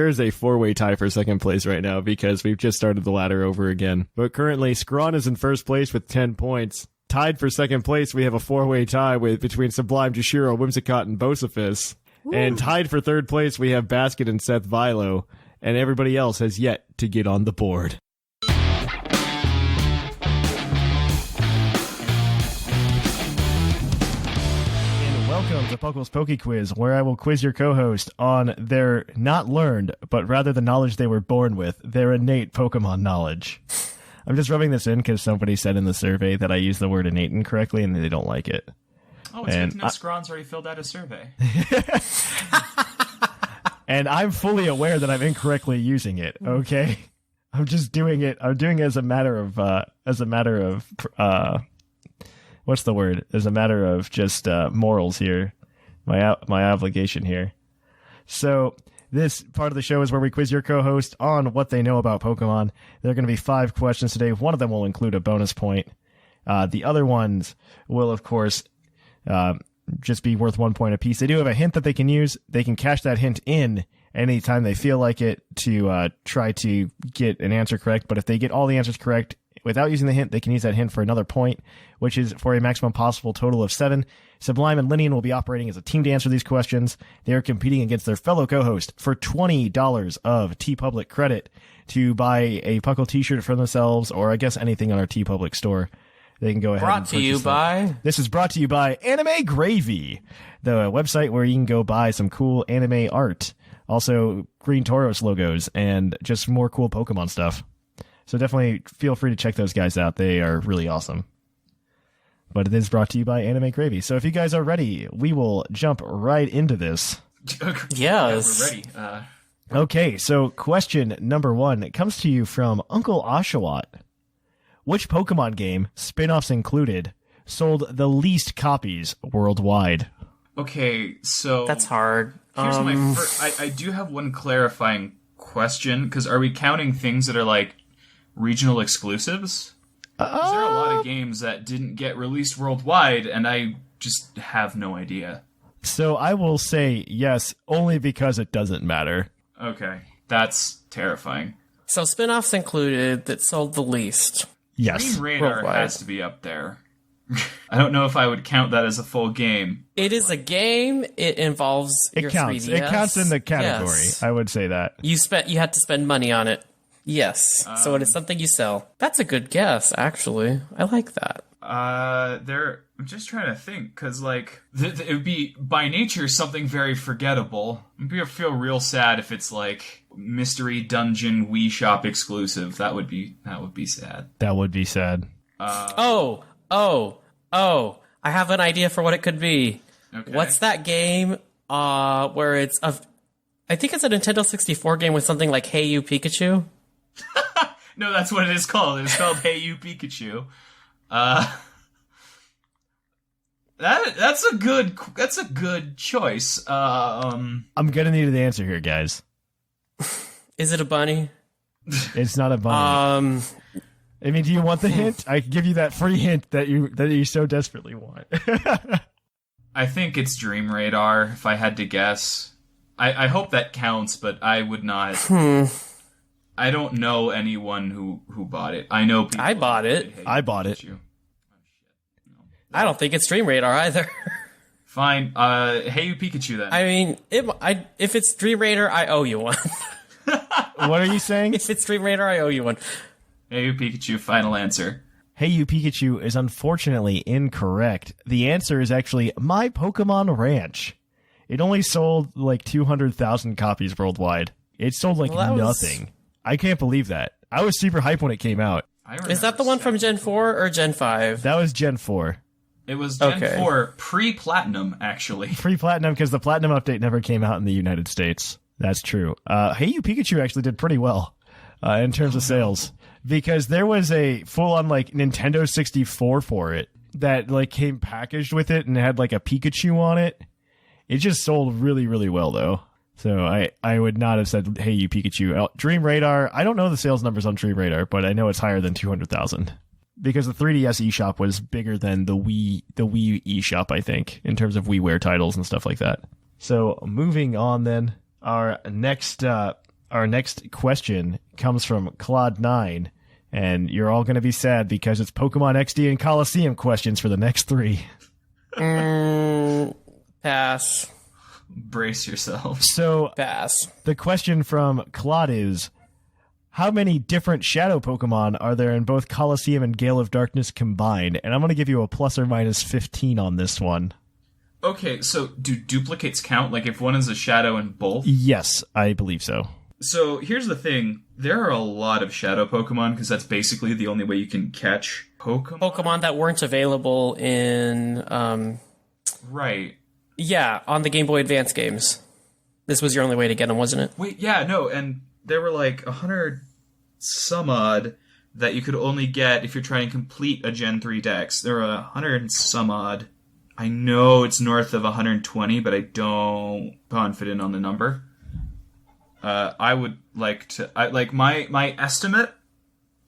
is a 4-way tie for second place right now because we've just started the ladder over again. But currently, Zcron is in first place with 10 points. Tied for second place, we have a 4-way tie between Sublime, Jushiro, Whimsicott, and Bocefus. And tied for third place, we have Basket and Seth Vilo. And everybody else has yet to get on the board. Welcome to PokeQuiz PokeQuiz, where I will quiz your co-host on their not learned, but rather the knowledge they were born with, their innate Pokemon knowledge. I'm just rubbing this in because somebody said in the survey that I used the word innate incorrectly, and they don't like it. Oh, it's good to know Zcron's already filled out a survey. And I'm fully aware that I'm incorrectly using it. Okay, I'm just doing it. I'm doing it as a matter of what's the word? As a matter of just morals here, my obligation here. So this part of the show is where we quiz your co-host on what they know about Pokemon. There are going to be 5 questions today. One of them will include a bonus point. The other ones will, of course, just be worth 1 point apiece. They do have a hint that they can use. They can cash that hint in anytime they feel like it to try to get an answer correct. But if they get all the answers correct without using the hint, they can use that hint for another point, which is for a maximum possible total of 7. Sublime and Lynian will be operating as a team to answer these questions. They are competing against their fellow co-host for $20 of TeePublic credit to buy a PuCL t-shirt for themselves, or I guess anything on our TeePublic store. They can go ahead and purchase that. This is brought to you by Anime Gravy, the website where you can go buy some cool anime art. Also, Green Tauros logos and just more cool Pokemon stuff. So definitely feel free to check those guys out. They are really awesome. But it is brought to you by Anime Gravy. So if you guys are ready, we will jump right into this. Yes. Yeah, we're ready. Okay, so question number 1 comes to you from Uncle Oshawott. Which Pokemon game, spin-offs included, sold the least copies worldwide? Okay, so that's hard. Here's my first. I do have one clarifying question, because are we counting things that are like regional exclusives? 'Cause there are a lot of games that didn't get released worldwide, and I just have no idea. So I will say yes, only because it doesn't matter. Okay, that's terrifying. So spin-offs included that sold the least. Yes. Green Radar Worldwide. has to be up there. I don't know if I would count that as a full game. It is a game. It involves It your counts. 3DS. It counts in the category. Yes. I would say that. You had to spend money on it. Yes. So it is something you sell. That's a good guess, actually. I like that. I'm just trying to think, because, like, it would be, by nature, something very forgettable. I'd feel real sad if it's, like, Mystery Dungeon Wii Shop exclusive. That would be sad. That would be sad. Oh. I have an idea for what it could be. Okay. What's that game where it's I think it's a Nintendo 64 game with something like Hey You Pikachu? No, that's what it is called. It's called Hey You Pikachu. That's a good choice. I'm gonna need an answer here, guys. Is it a bunny? It's not a bunny. I mean, do you want the hint? I can give you that free hint that you so desperately want. I think it's Dream Radar, if I had to guess. I hope that counts, but I would not. I don't know anyone who bought it. I know people. I bought it. I bought it. I don't think it's Dream Radar either. Fine. Hey You Pikachu then. I mean, if it's Dream Radar, I owe you one. What are you saying? If it's Dream Radar, I owe you one. Hey You Pikachu, final answer. Hey You Pikachu is unfortunately incorrect. The answer is actually My Pokemon Ranch. It only sold like 200,000 copies worldwide. It sold like nothing. I can't believe that. I was super hyped when it came out. Is that the one from Gen 4 or Gen 5? That was Gen 4. It was Gen 4 pre-Platinum, actually. Pre-Platinum, because the Platinum update never came out in the United States. That's true. Hey You Pikachu actually did pretty well in terms of sales. Because there was a full-on like Nintendo 64 for it that like came packaged with it and had like a Pikachu on it. It just sold really, really well though. So I would not have said Hey You Pikachu. Dream Radar, I don't know the sales numbers on Dream Radar, but I know it's higher than 200,000. Because the 3DS eShop was bigger than the Wii eShop, I think, in terms of WiiWare titles and stuff like that. So moving on then, our next question comes from Claude9, and you're all going to be sad because it's Pokemon XD and Coliseum questions for the next 3. Pass. Brace yourself. So, Pass. The question from Claude is, how many different Shadow Pokemon are there in both Coliseum and Gale of Darkness combined? And I'm going to give you a plus or minus 15 on this one. Okay, so do duplicates count? Like if one is a Shadow in both? Yes, I believe so. So here's the thing. There are a lot of shadow Pokemon because that's basically the only way you can catch Pokemon. Pokemon that weren't available in, Right. yeah, on the Game Boy Advance games. This was your only way to get them, wasn't it? Wait, yeah, no, and there were like 100 some odd that you could only get if you're trying to complete a Gen 3 dex. There were 100 some odd. I know it's north of 120, but I don't confident on the number. I would like to... my estimate,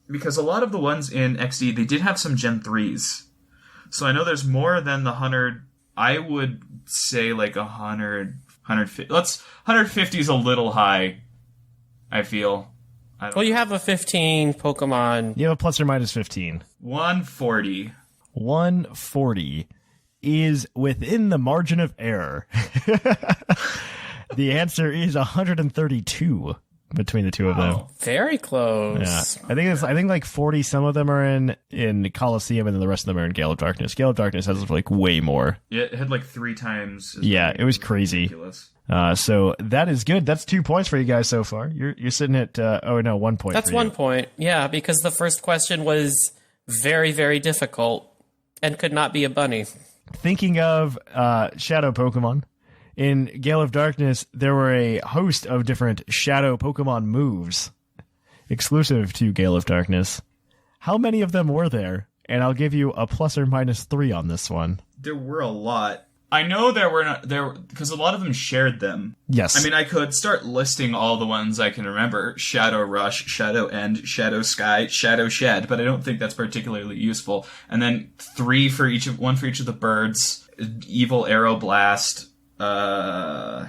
because a lot of the ones in XD, they did have some Gen 3s. So I know there's more than the 100. I would say like 100, 150. 150 is a little high, I feel. Well, you have a 15 Pokemon. You have a plus or minus 15. 140. 140 is within the margin of error. The answer is 132 between the two of them. Very close. Yeah. I think like 40 some of them are in Coliseum and then the rest of them are in Gale of Darkness. Gale of Darkness has like way more. Yeah, it had like 3 times. Yeah, it was crazy. Ridiculous. So that is good. That's 2 points for you guys so far. You're sitting at 1 point. That's for 1 you. point. Yeah, because the first question was very, very difficult and could not be a bunny. Thinking of shadow Pokemon, in Gale of Darkness, there were a host of different shadow Pokemon moves exclusive to Gale of Darkness. How many of them were there? And I'll give you a plus or minus 3 on this one. There were a lot. I know there were because a lot of them shared them. Yes. I mean, I could start listing all the ones I can remember. Shadow Rush, Shadow End, Shadow Sky, Shadow Shed, but I don't think that's particularly useful. And then 1 for each of the birds. Evil Arrow Blast. Know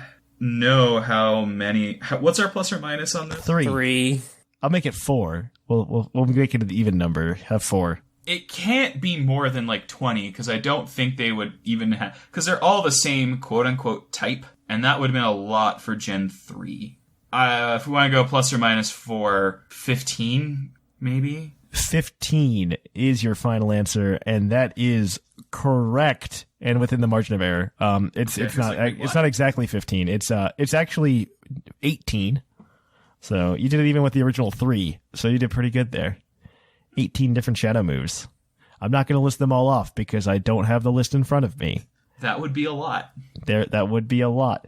how many... what's our plus or minus on this? 3. I'll make it 4. We'll make it an even number. Have 4. It can't be more than like 20, because I don't think they would even have... Because they're all the same quote-unquote type, and that would have been a lot for Gen 3. If we want to go plus or minus 4, 15, maybe? 15 is your final answer, and that is correct and within the margin of error. It's not exactly 15. It's actually 18. So you did it even with the original 3. So you did pretty good there. 18 different shadow moves. I'm not going to list them all off because I don't have the list in front of me. That would be a lot. That would be a lot.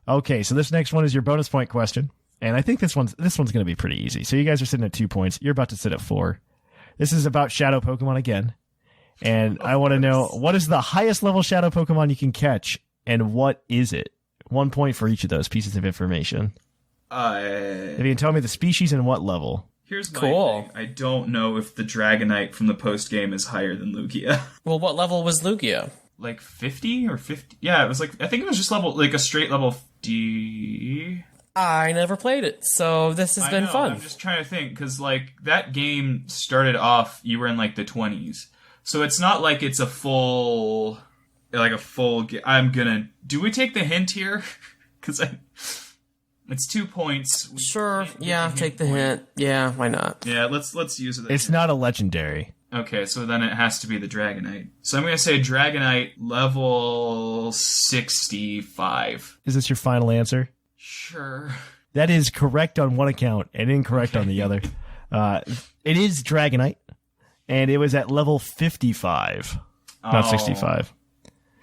Okay, so this next one is your bonus point question. And I think this one's going to be pretty easy. So you guys are sitting at 2 points. You're about to sit at 4. This is about shadow Pokemon again. And I want to know, what is the highest level shadow Pokemon you can catch, and what is it? 1 point for each of those pieces of information. If you can tell me the species and what level. Here's my thing. I don't know if the Dragonite from the post game is higher than Lugia. Well, what level was Lugia? Like 50 or 50? Yeah, it was like, I think it was just a straight level D. I never played it, so this has been fun. I'm just trying to think, because like that game started off, you were in like the 20s. So it's not like it's a full... Do we take the hint here? Because it's 2 points. Sure, yeah, take the hint. Yeah, why not? Yeah, let's use it. It's not a legendary. Okay, so then it has to be the Dragonite. So I'm going to say Dragonite level 65. Is this your final answer? Sure. That is correct on one account and incorrect on the other. It is Dragonite, and it was at level 55, not 65.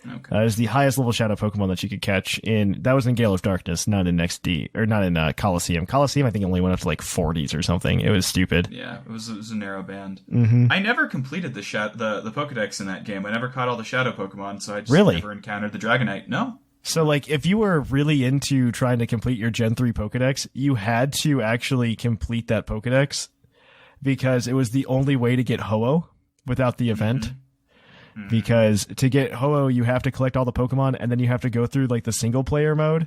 Okay. That is the highest level shadow Pokemon that you could catch that was in Gale of Darkness, not in XD, or not in Coliseum. Coliseum, I think, only went up to like 40s or something. It was stupid. Yeah, it was a narrow band. Mm-hmm. I never completed the Pokedex in that game. I never caught all the shadow Pokemon, so I just never encountered the Dragonite. No. So, like, if you were really into trying to complete your Gen 3 Pokedex, you had to actually complete that Pokedex because it was the only way to get Ho-Oh without the event. Mm-hmm. Because to get Ho-Oh, you have to collect all the Pokemon, and then you have to go through, like, the single-player mode,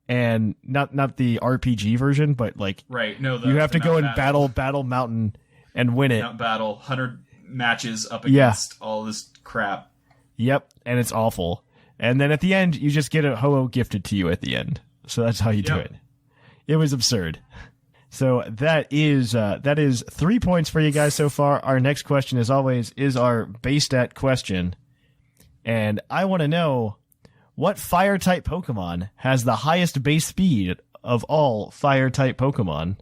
and not the RPG version, but, like, right. No, you have to go and battle Mountain and win it. Mount Battle, 100 matches up against all this crap. Yep, and it's awful. And then at the end, you just get a Ho-Oh gifted to you at the end. So that's how you do it. It was absurd. So that is 3 points for you guys so far. Our next question, as always, is our base stat question. And I want to know, what fire-type Pokemon has the highest base speed of all fire-type Pokemon.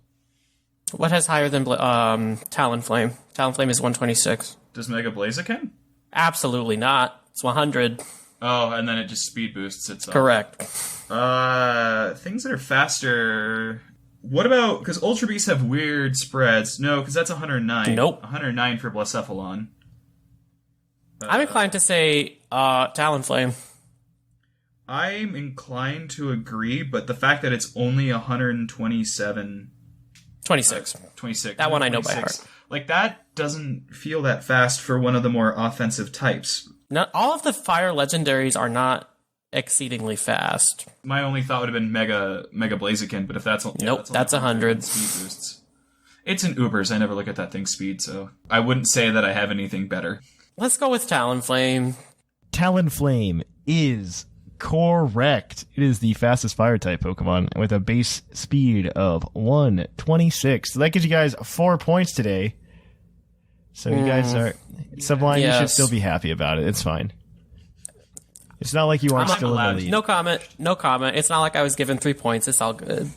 What has higher than Talonflame? Talonflame is 126. Does Mega Blaziken? Absolutely not. It's 100. Oh, and then it just speed boosts itself. Correct. Things that are faster. What about, because Ultra Beasts have weird spreads? No, because that's 109. Nope. 109 for Blacephalon. I'm inclined to say Talonflame. I'm inclined to agree, but the fact that it's only 127... 26. 26. That one I know by heart. Like, that doesn't feel that fast for one of the more offensive types. Not all of the fire legendaries are not exceedingly fast. My only thought would have been Mega Blaziken, but if that's... Nope, that's 100. Speed boosts. It's an Ubers. I never look at that thing's speed, so I wouldn't say that I have anything better. Let's go with Talonflame. Talonflame is correct. It is the fastest fire-type Pokemon with a base speed of 126. So that gives you guys 4 points today. So you guys are... Sublime, yes. You should still be happy about it. It's fine. It's not like you aren't still in the lead. No comment. No comment. It's not like I was given 3 points. It's all good.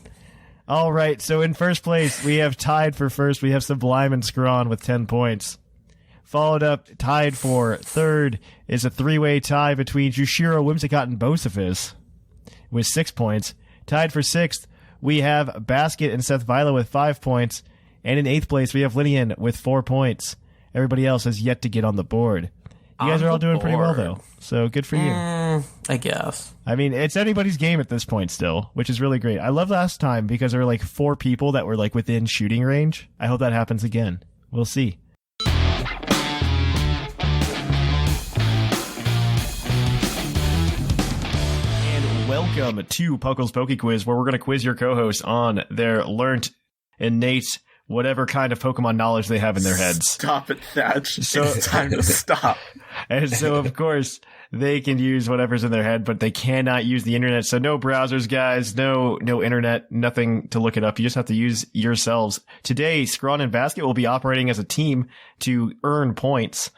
All right, so in first place, we have tied for first. We have Sublime and Zcron with 10 points. Followed up, tied for third, is a three-way tie between Jushiro, Whimsicott, and Bocefus with 6 points. Tied for sixth, we have Basket and Seth Vilo with 5 points. And in eighth place, we have Lynian with 4 points. Everybody else has yet to get on the board. You guys are all doing pretty well, though. So good for you. I guess. I mean, it's anybody's game at this point still, which is really great. I love last time because there were like 4 people that were like within shooting range. I hope that happens again. We'll see. And welcome to PuCL's PokeQuiz, where we're going to quiz your co-hosts on their learned, innate, whatever kind of Pokemon knowledge they have in their heads. Stop it, Thatch. So, it's time to stop. And so, of course, they can use whatever's in their head, but they cannot use the internet. So no browsers, guys. No internet. Nothing to look it up. You just have to use yourselves. Today, Zcron and Basket will be operating as a team to earn points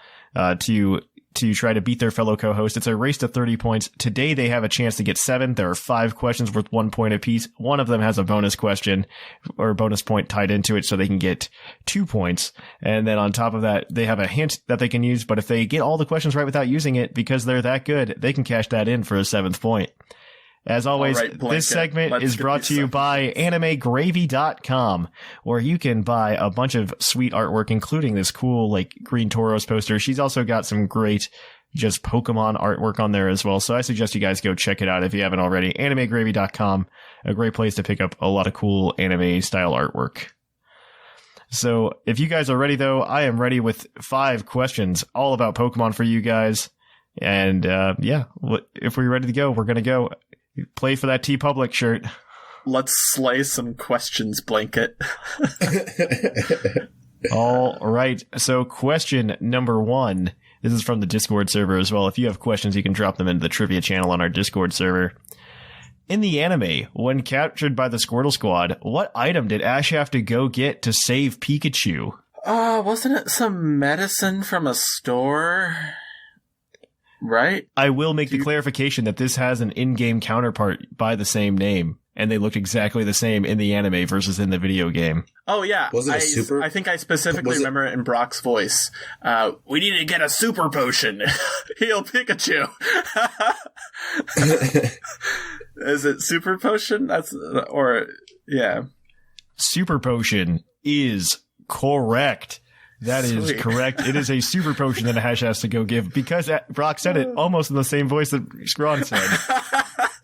to try to beat their fellow co-host. It's a race to 30 points. Today, they have a chance to get 7. There are 5 questions worth 1 point apiece. One of them has a bonus question or a bonus point tied into it, so they can get 2 points. And then on top of that, they have a hint that they can use, but if they get all the questions right without using it, because they're that good, they can cash that in for a 7th point. As always, this segment is brought to you by AnimeGravy.com, where you can buy a bunch of sweet artwork, including this cool, like, Green Tauros poster. She's also got some great, just Pokemon artwork on there as well. So I suggest you guys go check it out if you haven't already. AnimeGravy.com, a great place to pick up a lot of cool anime-style artwork. So if you guys are ready, though, I am ready with 5 questions all about Pokemon for you guys. And, if we're ready to go, we're going to go. Play for that TeePublic shirt. Let's slay some questions, Blanket. All right. So question number 1. This is from the Discord server as well. If you have questions, you can drop them into the trivia channel on our Discord server. In the anime, when captured by the Squirtle Squad, what item did Ash have to go get to save Pikachu? Wasn't it some medicine from a store? Right? I will make the clarification that this has an in-game counterpart by the same name, and they look exactly the same in the anime versus in the video game. Oh, yeah. Was it a super? I think I specifically remember it in Brock's voice. We need to get a super potion. Heal Pikachu. Is it super potion? Yeah. Super potion is correct. That is Sweet. correct. It is a super potion that Ash has to go give, because Brock said it almost in the same voice that Scrawn said.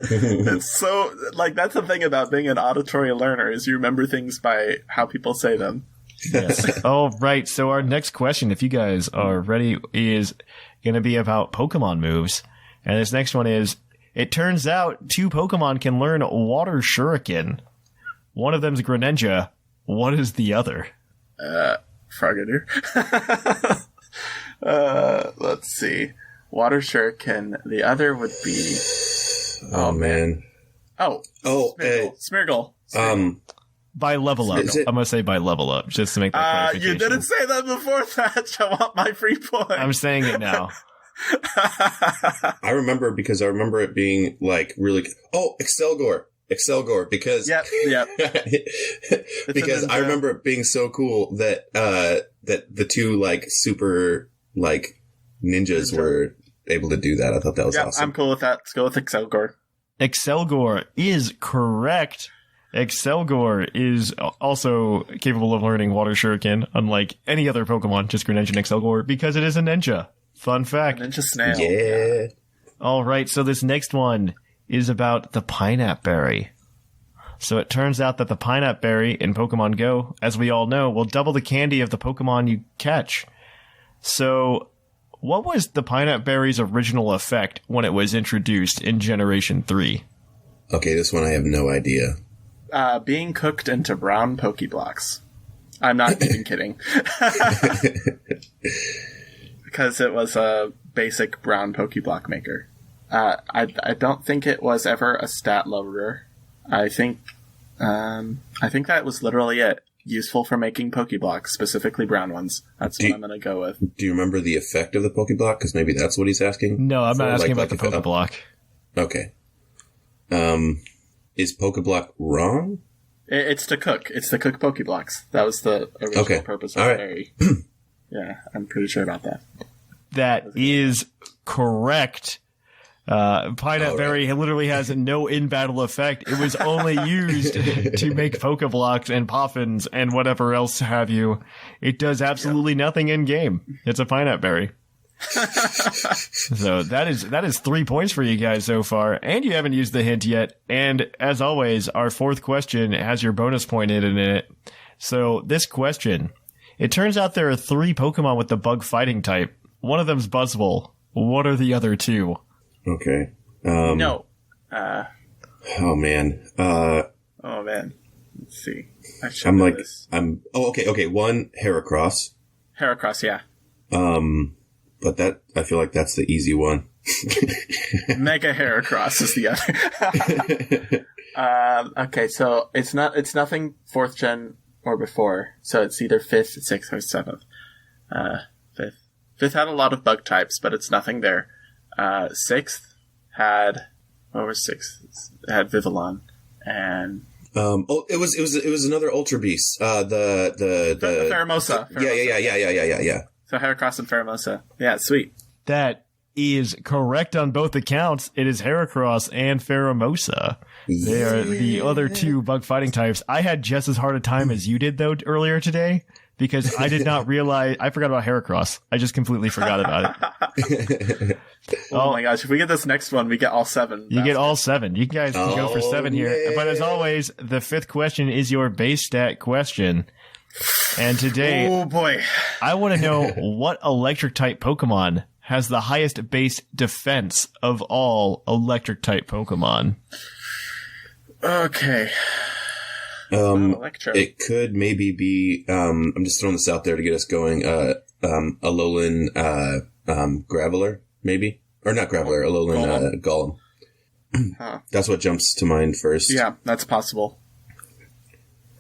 It's so, that's the thing about being an auditory learner, is you remember things by how people say them. Yes. All right. So our next question, if you guys are ready, is going to be about Pokemon moves. And this next one is, it turns out 2 Pokemon can learn Water Shuriken. One of them's Greninja. What is the other? Frogadier. Let's see. Water Shuriken. The other would be... Oh, man. Smeargle. By level up. I'm going to say by level up, just to make that clarification. You didn't say that before, Thatch. I want my free point. I'm saying it now. I remember because I remember it being like really. Oh, Excelgor. Excelgor, because Yep. because I remember it being so cool that that the two like super like ninjas were able to do that. I thought that was awesome. I'm cool with that. Let's go with Excelgor. Excelgor is correct. Excelgor is also capable of learning Water Shuriken, unlike any other Pokemon, just Greninja and Excelgor, because it is a ninja. Fun fact. Ninja snail. Yeah. All right, so this next one is about the Pineapple Berry. So it turns out that the Pineapple Berry in Pokemon Go, as we all know, will double the candy of the Pokemon you catch. So what was the Pineapple Berry's original effect when it was introduced in Generation 3? Okay, this one I have no idea. Being cooked into brown Pokeblocks. I'm not even kidding. Because it was a basic brown Pokeblock maker. I don't think it was ever a stat lowerer. I think that was literally it. Useful for making Pokeblocks, specifically brown ones. That's what I'm going to go with. Do you remember the effect of the Pokeblock? Because maybe that's what he's asking. No, I'm not asking about the Pokeblock. Okay. Is Pokeblock wrong? It's to cook. It's to cook Pokeblocks. That was the original purpose of the berry. Yeah, I'm pretty sure about that. That is correct. Pineapple Berry literally has no in-battle effect. It was only used to make Pokeblocks and Poffins and whatever else have you. It does absolutely nothing in-game. It's a Pineapple Berry. So that is 3 points for you guys so far, and you haven't used the hint yet. And as always, our fourth question has your bonus point in it. So this question, it turns out there are 3 Pokemon with the bug fighting type. One of them's Buzzwole. What are the other 2? Okay. No. Oh man. Let's see. Okay. One, Heracross. Heracross, yeah. But I feel like that's the easy one. Mega Heracross is the other. Okay, so it's nothing 4th gen or before. So it's either 5th, 6th, or 7th. 5th had a lot of bug types, but it's nothing there. 6th had, what was 6th? It had Vivillon and it was another Ultra Beast. The Pheromosa. Yeah. So Heracross and Pheromosa. Yeah, sweet. That is correct on both accounts. It is Heracross and Pheromosa. They are the other 2 bug fighting types. I had just as hard a time as you did though earlier today, because I did not realize I forgot about Heracross. I just completely forgot about it. Oh my gosh, if we get this next one, we get all 7. You get all 7. You guys can go for 7 here. But as always, the 5th question is your base stat question. And today, oh boy, I want to know what electric type Pokemon has the highest base defense of all electric type Pokemon. Okay. It could maybe be, I'm just throwing this out there to get us going, Alolan, Graveler, maybe? Or not Graveler, Alolan, Golem. That's what jumps to mind first. Yeah, that's possible.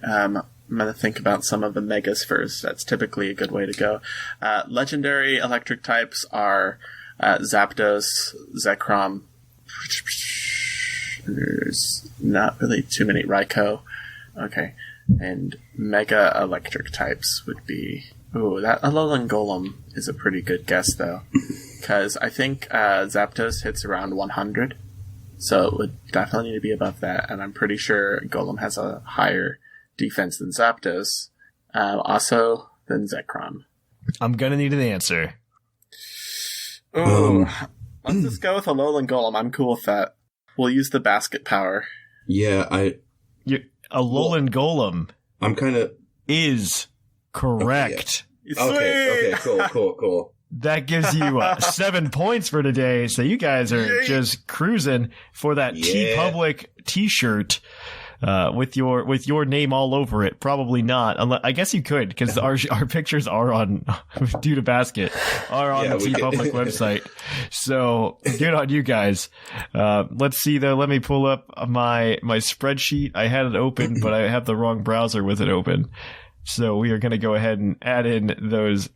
I'm going to think about some of the megas first. That's typically a good way to go. Legendary electric types are Zapdos, Zekrom. There's not really too many. Raikou. Okay. And mega electric types would be... Ooh, that Alolan Golem is a pretty good guess, though. Because I think Zapdos hits around 100. So it would definitely need to be above that. And I'm pretty sure Golem has a higher defense than Zapdos. Also than Zekrom. I'm going to need an answer. Ooh. Let's just go with Alolan Golem. I'm cool with that. We'll use the basket power. Yeah, Alolan Golem. I'm kind of... is correct. Okay, cool. That gives you 7 points for today. So you guys are just cruising for that T-Public t-shirt with your name all over it. Probably not. I guess you could, because our pictures are on due to basket are on the T-Public website. So good on you guys. Let's see though. Let me pull up my spreadsheet. I had it open, but I have the wrong browser with it open. So we are going to go ahead and add in those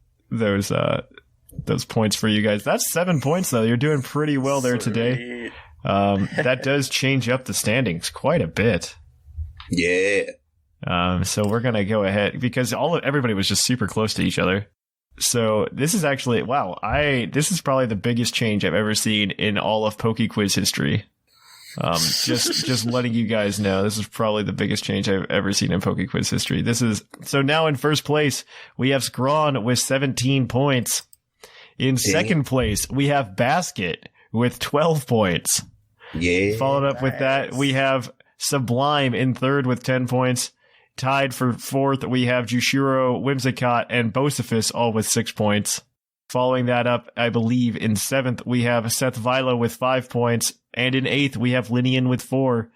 points for you guys. That's 7 points though. You're doing pretty well there today. That does change up the standings quite a bit. Yeah. So we're gonna go ahead because everybody was just super close to each other. So this is actually this is probably the biggest change I've ever seen in all of PokeQuiz history. Just letting you guys know, this is probably the biggest change I've ever seen in PokeQuiz history. So now in first place we have Zcron with 17 points. In second place we have Basket with 12 points. Yeah. Followed up with that we have Sublime in third with 10 points. Tied for fourth, we have Jushiro, Whimsicott, and Bocefus all with 6 points. Following that up, I believe in seventh, we have Seth Vilo with 5 points. And in eighth, we have Lynian with 4.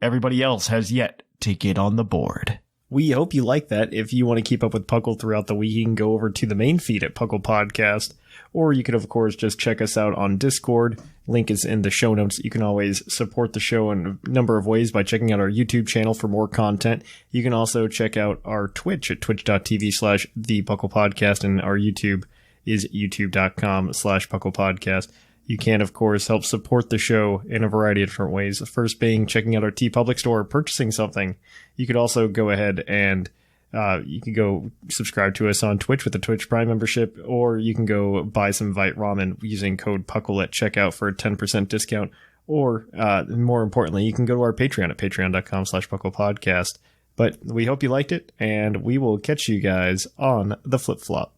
Everybody else has yet to get on the board. We hope you like that. If you want to keep up with Puckle throughout the week, you can go over to the main feed at Puckle Podcast. Or you could, of course, just check us out on Discord. Link is in the show notes. You can always support the show in a number of ways by checking out our YouTube channel for more content. You can also check out our Twitch at twitch.tv/thepucklepodcast, and our YouTube is youtube.com/pucklepodcast. You can, of course, help support the show in a variety of different ways. The first being checking out our TeePublic store, purchasing something. You could also go ahead and you can go subscribe to us on Twitch with a Twitch Prime membership, or you can go buy some Vite Ramen using code PUCKLE at checkout for a 10% discount. Or, more importantly, you can go to our Patreon at patreon.com/pucklepodcast. But we hope you liked it, and we will catch you guys on the flip-flop.